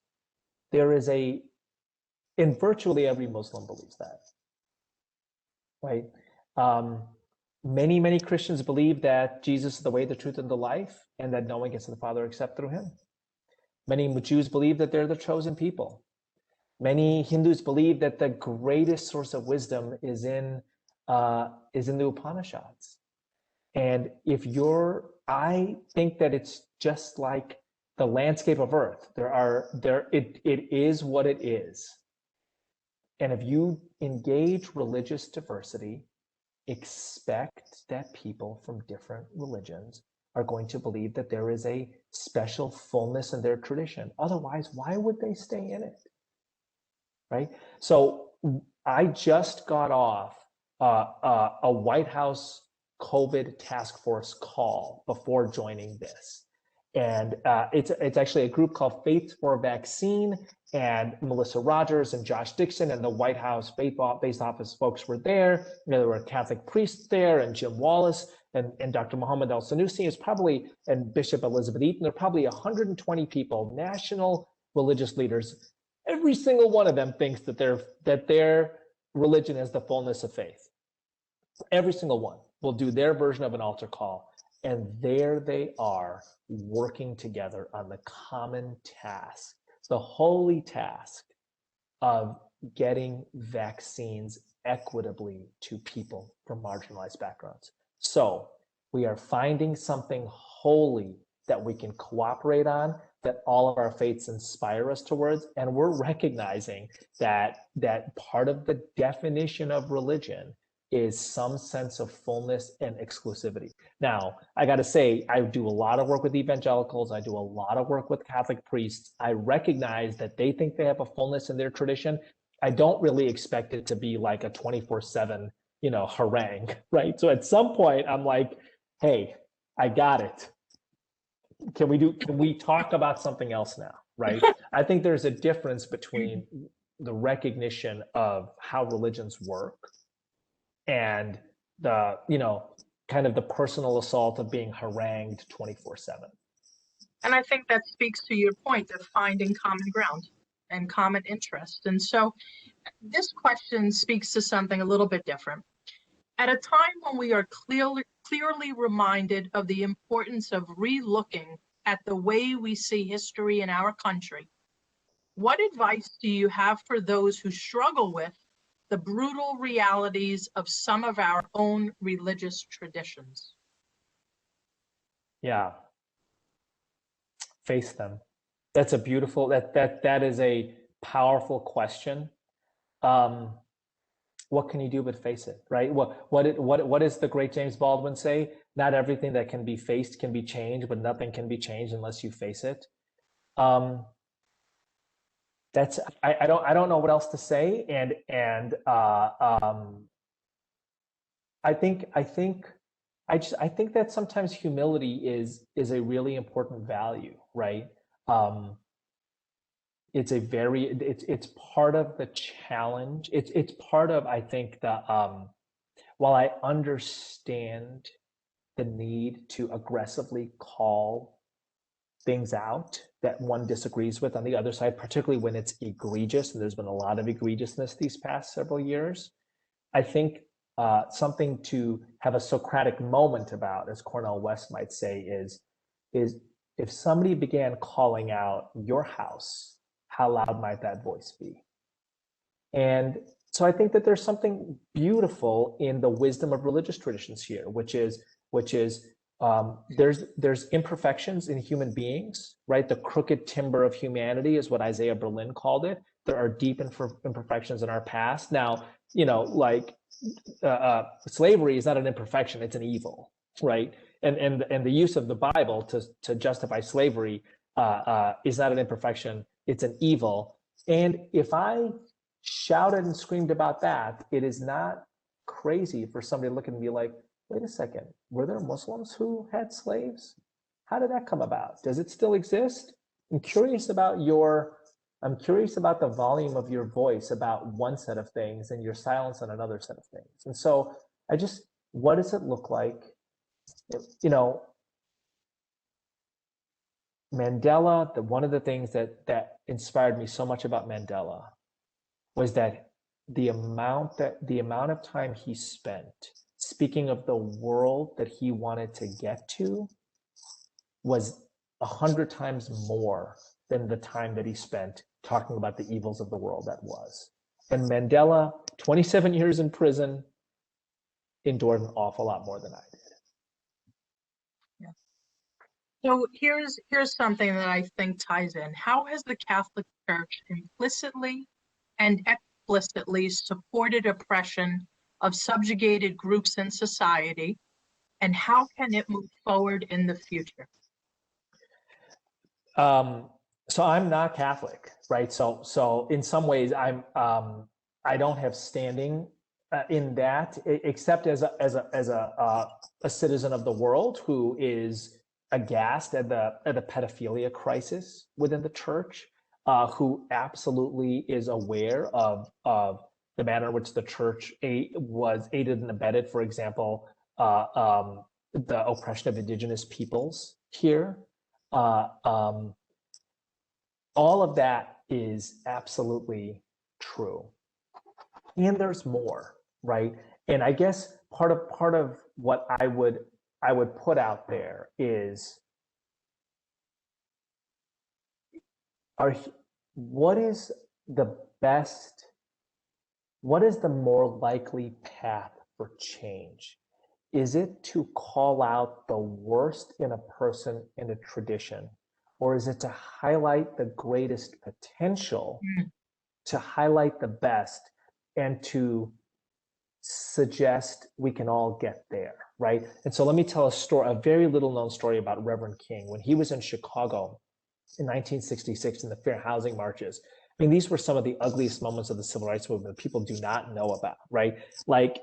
In virtually every Muslim believes that, right? Many, many Christians believe that Jesus is the way, the truth, and the life, and that no one gets to the Father except through him. Many Jews believe that they're the chosen people. Many Hindus believe that the greatest source of wisdom is in the Upanishads. And if you're I think that it's just like the landscape of Earth. It is what it is. And if you engage religious diversity, expect that people from different religions are going to believe that there is a special fullness in their tradition. Otherwise, why would they stay in it? Right? So I just got off a White House COVID task force call before joining this. And it's actually a group called Faith for Vaccine, and Melissa Rogers and Josh Dixon and the White House based office folks were there. There were Catholic priests there, and Jim Wallace and Dr. Mohammed El-Sanusi is probably, and Bishop Elizabeth Eaton. There are probably 120 people, national religious leaders. Every single one of them thinks that their religion is the fullness of faith. Every single one will do their version of an altar call. And there they are working together on the common task, the holy task of getting vaccines equitably to people from marginalized backgrounds. So we are finding something holy that we can cooperate on, that all of our faiths inspire us towards. And we're recognizing that part of the definition of religion is some sense of fullness and exclusivity. Now, I got to say, I do a lot of work with evangelicals. I do a lot of work with Catholic priests. I recognize that they think they have a fullness in their tradition. I don't really expect it to be like a 24/7, harangue, right? So at some point, I'm like, hey, I got it. Can we talk about something else now, right? I think there's a difference between the recognition of how religions work and the, kind of the personal assault of being harangued 24/7. And I think that speaks to your point of finding common ground and common interest. And so this question speaks to something a little bit different. At a time when we are clearly reminded of the importance of re-looking at the way we see history in our country, what advice do you have for those who struggle with the brutal realities of some of our own religious traditions? Yeah. Face them. That's a beautiful, that is a powerful question. What can you do but face it, right? What does the great James Baldwin say? Not everything that can be faced can be changed, but nothing can be changed unless you face it. That's I don't know what else to say, and I think that sometimes humility is a really important value, right? It's part of the challenge. It's part of, I think, the while I understand the need to aggressively call things out that one disagrees with on the other side, particularly when it's egregious, and there's been a lot of egregiousness these past several years, I think something to have a Socratic moment about, as Cornel West might say, is if somebody began calling out your house, how loud might that voice be? And so I think that there's something beautiful in the wisdom of religious traditions here, which is there's imperfections in human beings, right? The crooked timber of humanity is what Isaiah Berlin called it. There are deep imperfections in our past. Now, slavery is not an imperfection; it's an evil, right? And the use of the Bible to justify slavery is not an imperfection; it's an evil. And if I shouted and screamed about that, it is not crazy for somebody to look at me like, wait a second, were there Muslims who had slaves? How did that come about? Does it still exist? I'm curious about the volume of your voice about one set of things and your silence on another set of things. And so what does it look like? Mandela, one of the things that inspired me so much about Mandela was that the amount of time he spent speaking of the world that he wanted to get to was 100 times more than the time that he spent talking about the evils of the world that was. And Mandela, 27 years in prison, endured an awful lot more than I did. Yeah. So here's something that I think ties in. How has the Catholic Church implicitly and explicitly supported oppression of subjugated groups in society, and how can it move forward in the future? So I'm not Catholic, right? So in some ways, I don't have standing in that, except as a citizen of the world who is aghast at the pedophilia crisis within the church, who absolutely is aware of the manner in which the church was aided and abetted, for example, the oppression of indigenous peoples here. All of that is absolutely true, and there's more, right? And I guess part of what I would put out there is, what is the more likely path for change? Is it to call out the worst in a person in a tradition? Or is it to highlight the greatest potential, to highlight the best, and to suggest we can all get there, right? And so let me tell a very little known story about Reverend King. When he was in Chicago in 1966 in the Fair Housing Marches, I mean, these were some of the ugliest moments of the civil rights movement that people do not know about, right? Like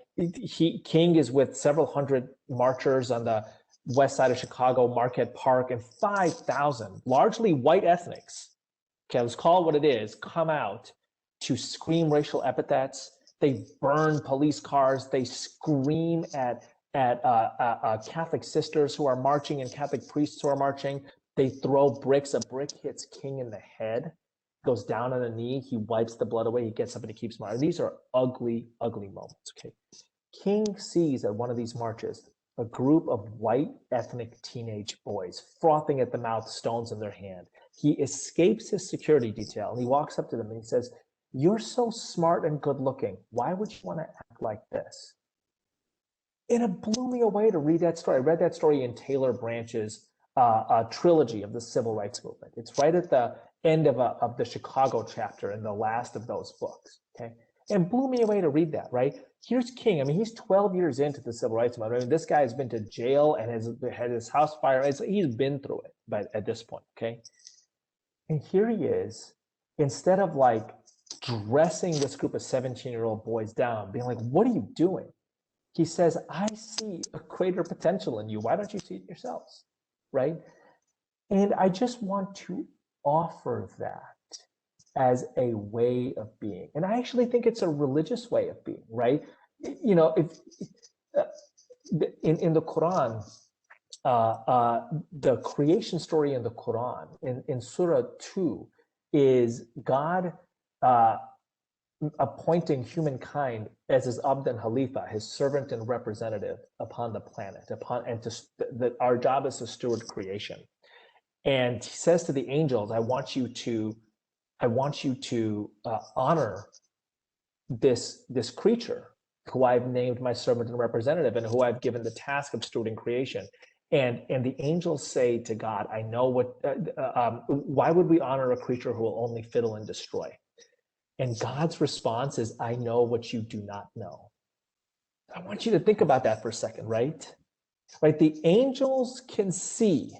King is with several hundred marchers on the west side of Chicago, Marquette Park, and 5,000, largely white ethnics, okay, let's call it what it is, come out to scream racial epithets. They burn police cars. They scream at Catholic sisters who are marching and Catholic priests who are marching. They throw bricks. A brick hits King in the head, goes down on a knee. He wipes the blood away. He gets up and he keeps marching. These are ugly, ugly moments, okay? King sees at one of these marches a group of white ethnic teenage boys frothing at the mouth, stones in their hand. He escapes his security detail and he walks up to them and he says, "You're so smart and good looking. Why would you want to act like this?" And it blew me away to read that story. I read that story in Taylor Branch's trilogy of the civil rights movement. It's right at the end of the Chicago chapter in the last of those books, okay? And it blew me away to read that, right? Here's King. I mean, he's 12 years into the civil rights movement. I mean, this guy has been to jail and has had his house fire. He's been through it at this point, okay? And here he is, instead of like dressing this group of 17-year-old boys down, being like, "What are you doing?" He says, "I see a greater potential in you. Why don't you see it yourselves?" Right? And I just want to offer that as a way of being. And I actually think it's a religious way of being, right? You know, if in the Quran, the creation story in the Quran, in Surah 2, is God appointing humankind as his abd and khalifa, his servant and representative upon the planet, that our job is to steward creation. And he says to the angels, I want you to honor this creature who I've named my servant and representative and who I've given the task of stewarding creation. And the angels say to God, I know why would we honor a creature who will only fiddle and destroy? And God's response is, I know what you do not know. I want you to think about that for a second, right? Right? The angels can see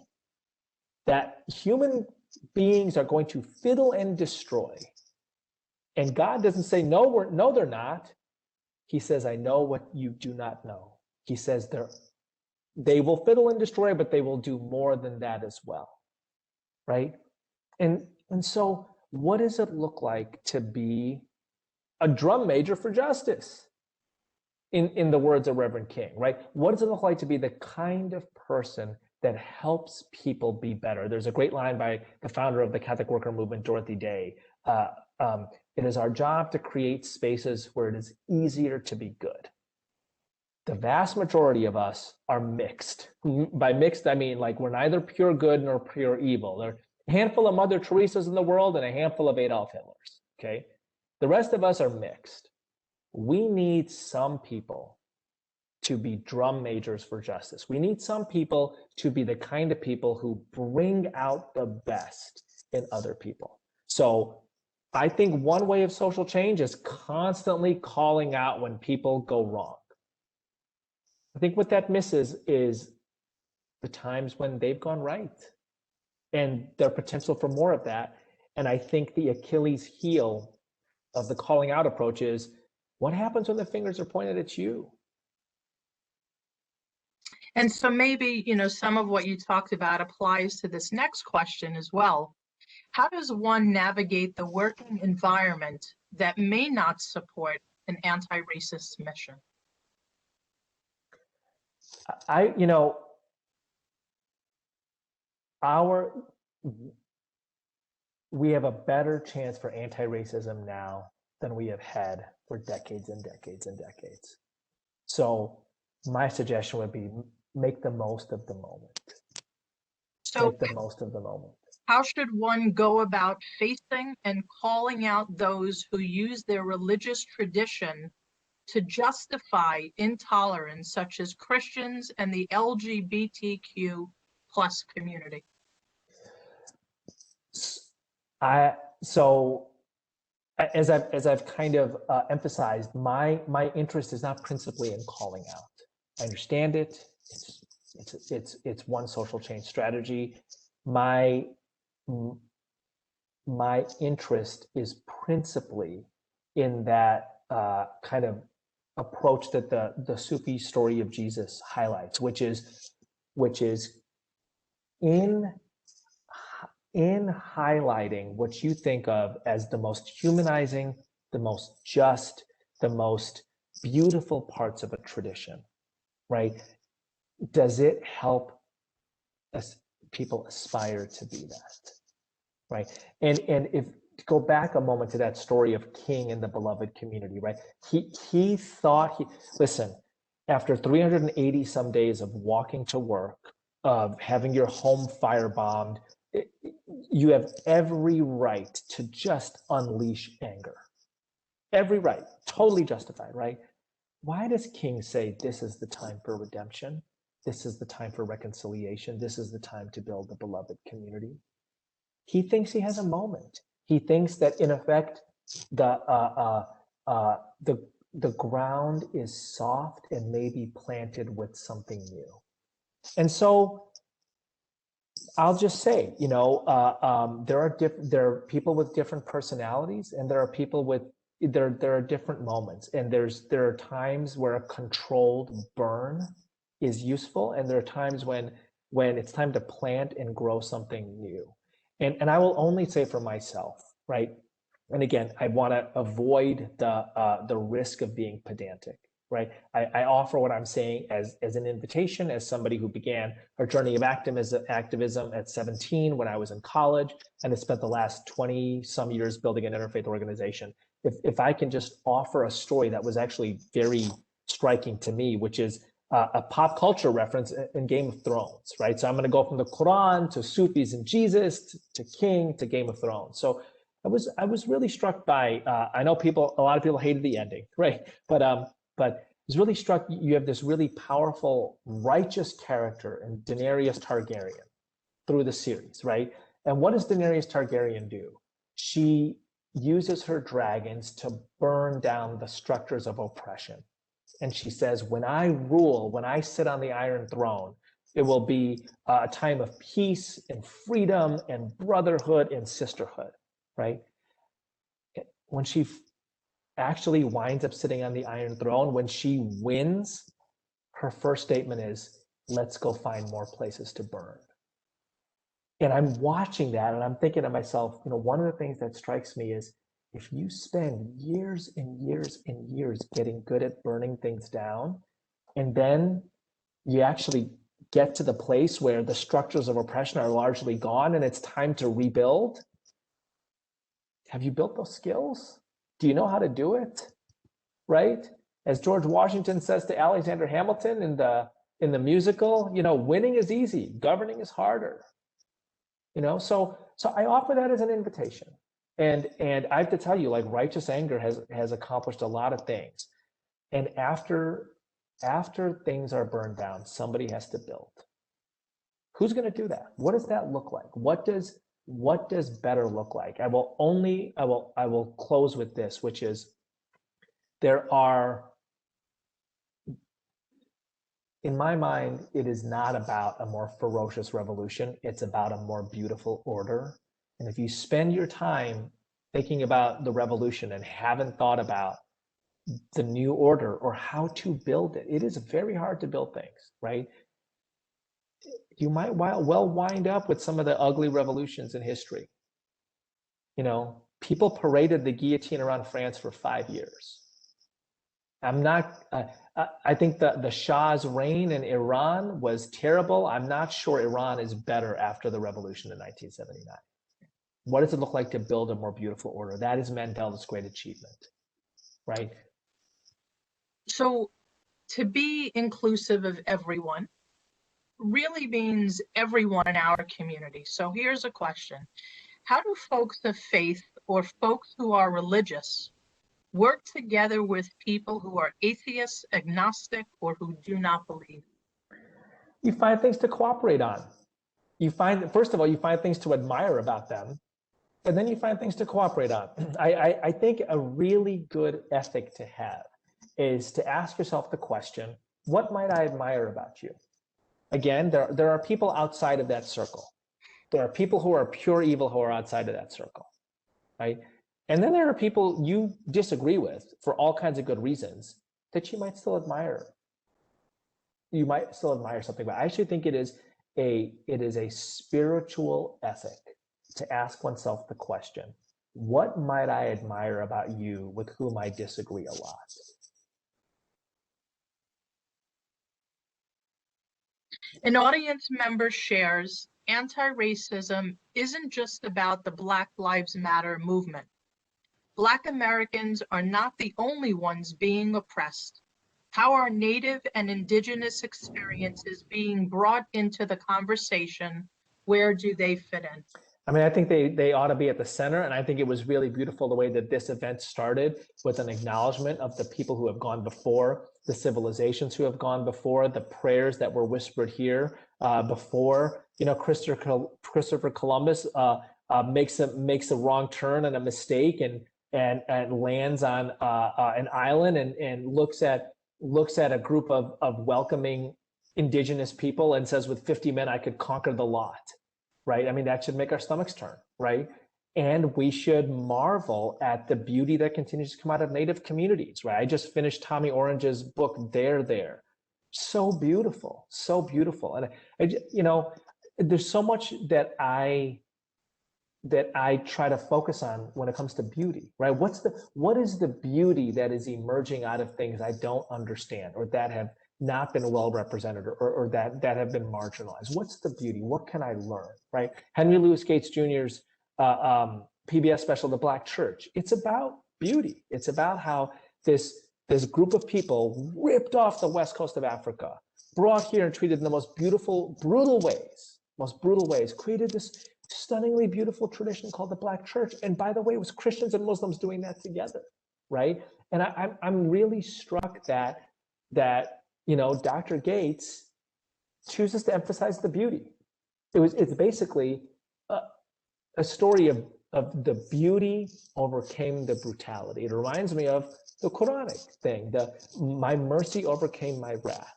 that human beings are going to fiddle and destroy. And God doesn't say, no, they're not. He says, I know what you do not know. He says they will fiddle and destroy, but they will do more than that as well, right? And so what does it look like to be a drum major for justice? In the words of Reverend King, right? What does it look like to be the kind of person that helps people be better? There's a great line by the founder of the Catholic Worker Movement, Dorothy Day. It is our job to create spaces where it is easier to be good. The vast majority of us are mixed. By mixed, I mean like we're neither pure good nor pure evil. There are a handful of Mother Teresas in the world and a handful of Adolf Hitlers, okay? The rest of us are mixed. We need some people to be drum majors for justice. We need some people to be the kind of people who bring out the best in other people. So I think one way of social change is constantly calling out when people go wrong. I think what that misses is the times when they've gone right and their potential for more of that. And I think the Achilles heel of the calling out approach is, what happens when the fingers are pointed at you? And so maybe, some of what you talked about applies to this next question as well. How does one navigate the working environment that may not support an anti-racist mission? We have a better chance for anti-racism now than we have had for decades and decades and decades. So my suggestion would be make the most of the moment. Make the most of the moment. How should one go about facing and calling out those who use their religious tradition to justify intolerance, such as Christians and the LGBTQ plus community? So as I've kind of emphasized, my interest is not principally in calling out. I understand it. It's one social change strategy. My interest is principally in that kind of approach that the Sufi story of Jesus highlights, which is in highlighting what you think of as the most humanizing, the most just, the most beautiful parts of a tradition, right? Does it help us people aspire to be that, right? And if to go back a moment to that story of King and the beloved community, right? He thought listen, after 380 some days of walking to work, of having your home firebombed, you have every right to just unleash anger. Every right, totally justified, right? Why does King say this is the time for redemption? This is the time for reconciliation. This is the time to build the beloved community. He thinks he has a moment. He thinks that in effect, the ground is soft and may be planted with something new. And so I'll just say, there are people with different personalities, and there are people with there are different moments, and there are times where a controlled burn is useful, and there are times when it's time to plant and grow something new. And I will only say for myself, right? And again, I want to avoid the risk of being pedantic, right? I offer what I'm saying as an invitation, as somebody who began her journey of activism at 17 when I was in college, and has spent the last 20 some years building an interfaith organization. If I can just offer a story that was actually very striking to me, which is a pop culture reference in Game of Thrones, right? So I'm going to go from the Quran to Sufis and Jesus to King to Game of Thrones. So I was really struck by, I know a lot of people hated the ending, right? But I was really struck, you have this really powerful, righteous character in Daenerys Targaryen through the series, right? And what does Daenerys Targaryen do? She uses her dragons to burn down the structures of oppression. And she says, when I rule, when I sit on the Iron Throne, it will be a time of peace and freedom and brotherhood and sisterhood, right? When she actually winds up sitting on the Iron Throne, when she wins, her first statement is, let's go find more places to burn. And I'm watching that and I'm thinking to myself, one of the things that strikes me is, if you spend years and years and years getting good at burning things down, and then you actually get to the place where the structures of oppression are largely gone and it's time to rebuild, have you built those skills? Do you know how to do it? Right? As George Washington says to Alexander Hamilton in the musical, winning is easy, governing is harder. So I offer that as an invitation. And I have to tell you, like, righteous anger has accomplished a lot of things. And after after things are burned down, somebody has to build. Who's going to do that? What does that look like? What does better look like? I will close with this, which is there are, in my mind, it is not about a more ferocious revolution. It's about a more beautiful order. And if you spend your time thinking about the revolution and haven't thought about the new order or how to build it, it is very hard to build things, right? You might well wind up with some of the ugly revolutions in history. You know, people paraded the guillotine around France for 5 years. I think the Shah's reign in Iran was terrible. I'm not sure Iran is better after the revolution in 1979. What does it look like to build a more beautiful order? That is Mandela's great achievement, right? So to be inclusive of everyone really means everyone in our community. So here's a question. How do folks of faith or folks who are religious work together with people who are atheists, agnostic, or who do not believe? You find things to cooperate on. First of all, you find things to admire about them, and then you find things to cooperate on. I think a really good ethic to have is to ask yourself the question, what might I admire about you? Again, there are people outside of that circle. There are people who are pure evil who are outside of that circle, right? And then there are people you disagree with for all kinds of good reasons that you might still admire. You might still admire something, but I actually think it is a spiritual ethic to ask oneself the question, what might I admire about you with whom I disagree a lot? An audience member shares, anti-racism isn't just about the Black Lives Matter movement. Black Americans are not the only ones being oppressed. How are Native and Indigenous experiences being brought into the conversation? Where do they fit in? I mean, I think they ought to be at the center, and I think it was really beautiful the way that this event started with an acknowledgement of the people who have gone before, the civilizations who have gone before, the prayers that were whispered here before. You know, Christopher Columbus makes a wrong turn and a mistake and lands on an island and looks at a group of welcoming indigenous people and says, with 50 men, I could conquer the lot. Right? I mean, that should make our stomachs turn, right? And we should marvel at the beauty that continues to come out of Native communities, right? I just finished Tommy Orange's book, There. So beautiful, so beautiful. And you know, there's so much that I try to focus on when it comes to beauty, right? What is the beauty that is emerging out of things I don't understand or that have not been well represented or that have been marginalized? What's the beauty? What can I learn, right? Henry Louis Gates Jr.'s PBS special, The Black Church, it's about beauty. It's about how this group of people ripped off the west coast of Africa, brought here and treated in the most beautiful, brutal ways, created this stunningly beautiful tradition called the Black Church. And by the way, it was Christians and Muslims doing that together, right? And I'm really struck that you know, Dr. Gates chooses to emphasize the beauty. It's basically a story of the beauty overcame the brutality. It reminds me of the Quranic thing, my mercy overcame my wrath.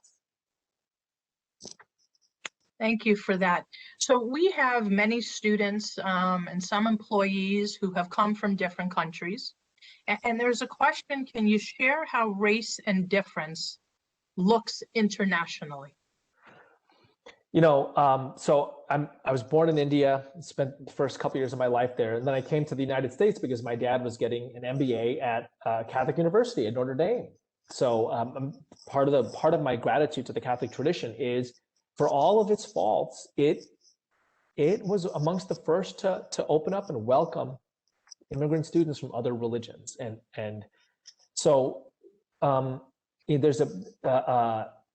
Thank you for that. So we have many students and some employees who have come from different countries. And there's a question, can you share how race and difference looks internationally? You know, so I was born in India, spent the first couple years of my life there, and then I came to the United States because my dad was getting an MBA at Catholic University at Notre Dame. So part of my gratitude to the Catholic tradition is, for all of its faults, it was amongst the first to open up and welcome immigrant students from other religions, and so there's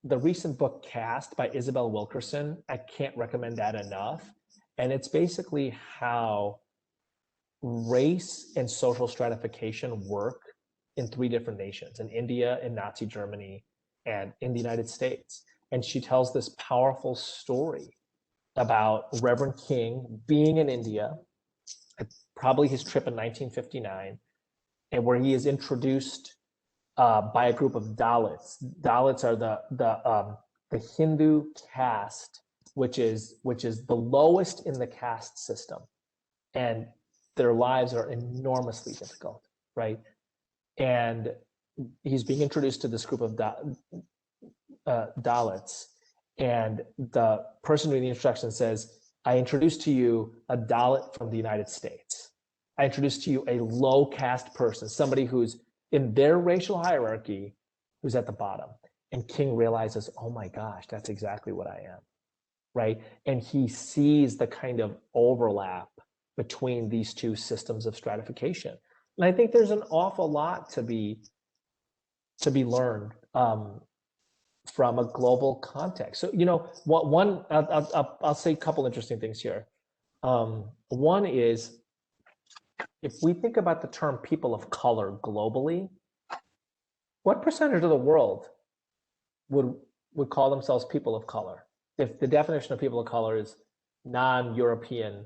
the recent book Cast by Isabel Wilkerson. I can't recommend that enough. And it's basically how race and social stratification work in 3 different nations, in India, in Nazi Germany, and in the United States. And she tells this powerful story about Reverend King being in India, probably his trip in 1959, and where he is introduced by a group of Dalits. Dalits are the Hindu caste, which is the lowest in the caste system, and their lives are enormously difficult, right? And he's being introduced to this group of Dalits, and the person doing the introduction says, I introduce to you a Dalit from the United States. I introduce to you a low caste person, somebody who's in their racial hierarchy, who's at the bottom. And King realizes, oh my gosh, that's exactly what I am, right? And he sees the kind of overlap between these two systems of stratification. And I think there's an awful lot to be learned from a global context. So, you know, I'll say a couple interesting things here. One is, if we think about the term people of color globally, what percentage of the world would call themselves people of color? If the definition of people of color is non-European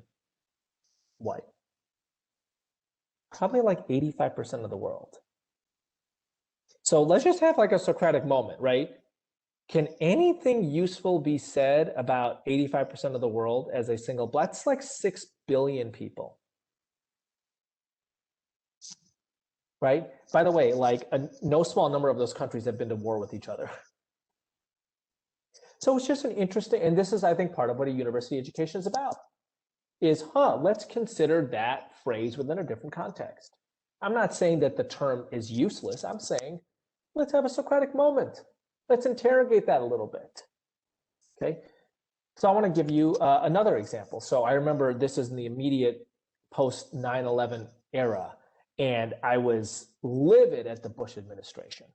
white, probably like 85% of the world. So let's just have like a Socratic moment, right? Can anything useful be said about 85% of the world as a single black? That's like 6 billion people. Right? By the way, like no small number of those countries have been to war with each other. So it's just an interesting, and this is, I think, part of what a university education is about, is, let's consider that phrase within a different context. I'm not saying that the term is useless. I'm saying, let's have a Socratic moment. Let's interrogate that a little bit, okay? So I want to give you another example. So I remember this is in the immediate post 9/11 era, and I was livid at the Bush administration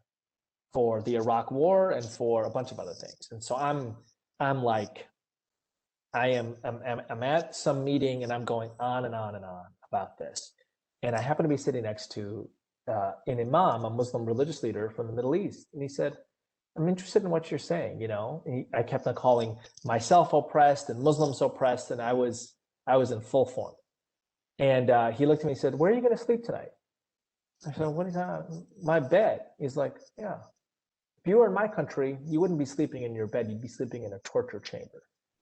for the Iraq War and for a bunch of other things. And so I'm at some meeting and I'm going on and on and on about this. And I happen to be sitting next to an imam, a Muslim religious leader from the Middle East. And he said, I'm interested in what you're saying, you know. I kept on calling myself oppressed and Muslims oppressed, and I was in full form. And he looked at me and said, where are you going to sleep tonight? I said, what is that? My bed. He's like, yeah. If you were in my country, you wouldn't be sleeping in your bed. You'd be sleeping in a torture chamber.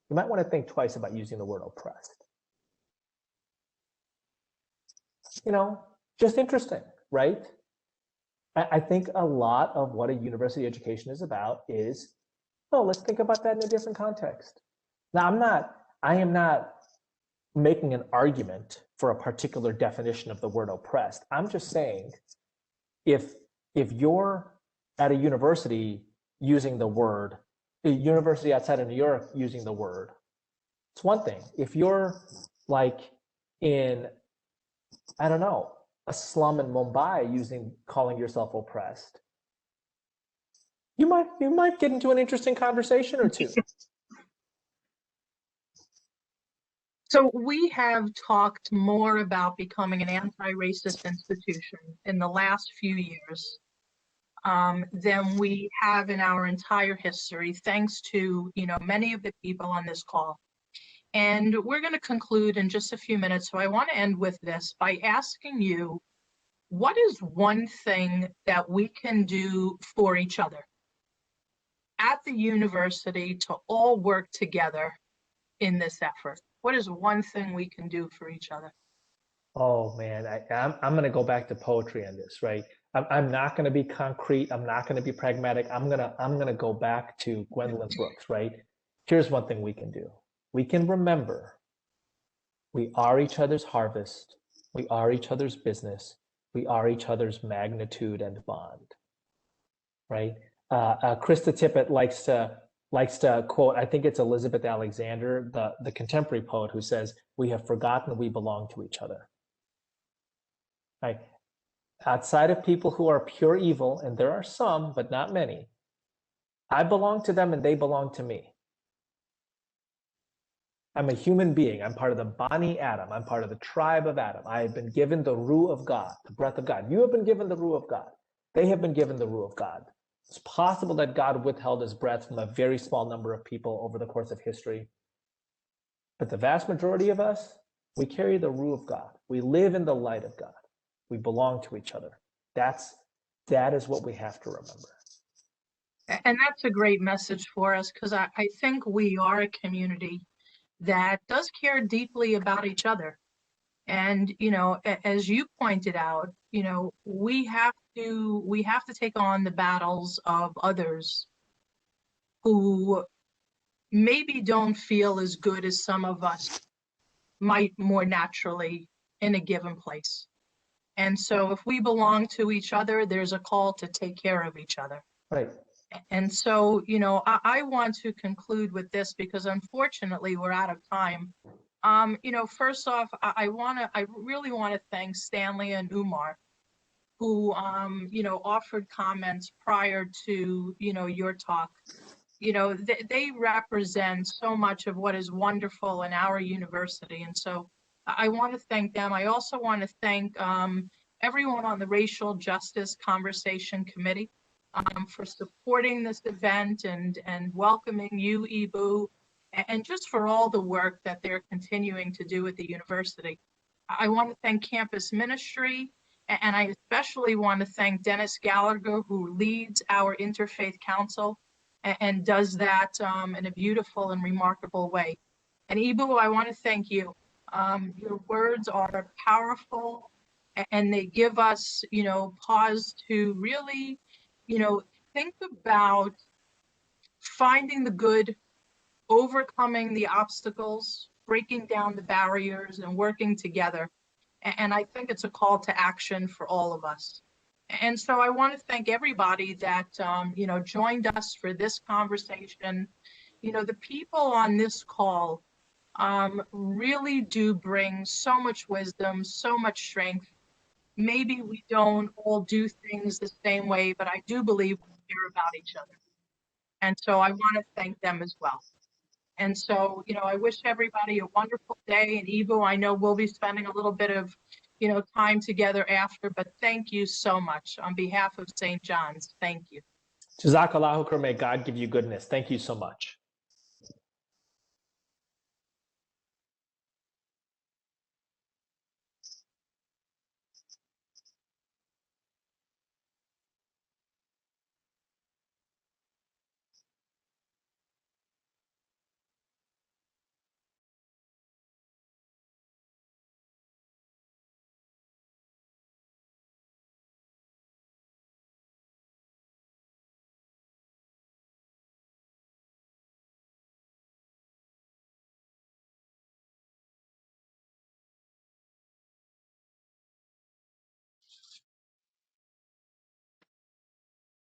You might want to think twice about using the word oppressed. You know, just interesting, right? I think a lot of what a university education is about is, let's think about that in a different context. Now, I am not making an argument for a particular definition of the word oppressed. I'm just saying, if you're at a university using the word, a university outside of New York using the word, it's one thing. If you're like in, I don't know, a slum in Mumbai calling yourself oppressed, you might get into an interesting conversation or two. So we have talked more about becoming an anti-racist institution in the last few years than we have in our entire history, thanks to, you know, many of the people on this call. And we're going to conclude in just a few minutes. So I want to end with this by asking you, what is one thing that we can do for each other at the university to all work together in this effort? What is one thing we can do for each other? Oh man, I'm going to go back to poetry on this, right? I'm not going to be concrete. I'm not going to be pragmatic. I'm going to go back to Gwendolyn Brooks, right? Here's one thing we can do. We can remember we are each other's harvest. We are each other's business. We are each other's magnitude and bond, right? Krista Tippett likes to quote, I think it's Elizabeth Alexander, the contemporary poet, who says, we have forgotten we belong to each other. Right? Outside of people who are pure evil, and there are some, but not many, I belong to them and they belong to me. I'm a human being. I'm part of the Bani Adam. I'm part of the tribe of Adam. I have been given the Ruh of God, the breath of God. You have been given the Ruh of God. They have been given the Ruh of God. It's possible that God withheld his breath from a very small number of people over the course of history. But the vast majority of us, we carry the rule of God. We live in the light of God. We belong to each other. That is what we have to remember. And that's a great message for us, because I think we are a community that does care deeply about each other. And, you know, as you pointed out, you know, we have to take on the battles of others who maybe don't feel as good as some of us might more naturally in a given place. And so if we belong to each other, there's a call to take care of each other. Right. And so, you know, I want to conclude with this, because unfortunately we're out of time. You know, first off, I really want to thank Stanley and Umar, who, you know, offered comments prior to, you know, your talk. You know, they represent so much of what is wonderful in our university. And so I want to thank them. I also want to thank everyone on the Racial Justice Conversation Committee for supporting this event and welcoming you, Eboo, and just for all the work that they're continuing to do at the university. I want to thank campus ministry, and I especially want to thank Dennis Gallagher, who leads our Interfaith Council and does that in a beautiful and remarkable way. And Eboo, I want to thank you. Your words are powerful, and they give us, you know, pause to really, you know, think about finding the good, overcoming the obstacles, breaking down the barriers, and working together. And I think it's a call to action for all of us. And so I want to thank everybody that, you know, joined us for this conversation. You know, the people on this call really do bring so much wisdom, so much strength. Maybe we don't all do things the same way, but I do believe we care about each other. And so I want to thank them as well. And so, you know, I wish everybody a wonderful day. And Eboo, I know we'll be spending a little bit of, you know, time together after, but thank you so much on behalf of St. John's. Thank you. Jazakallahu khair, may God give you goodness. Thank you so much.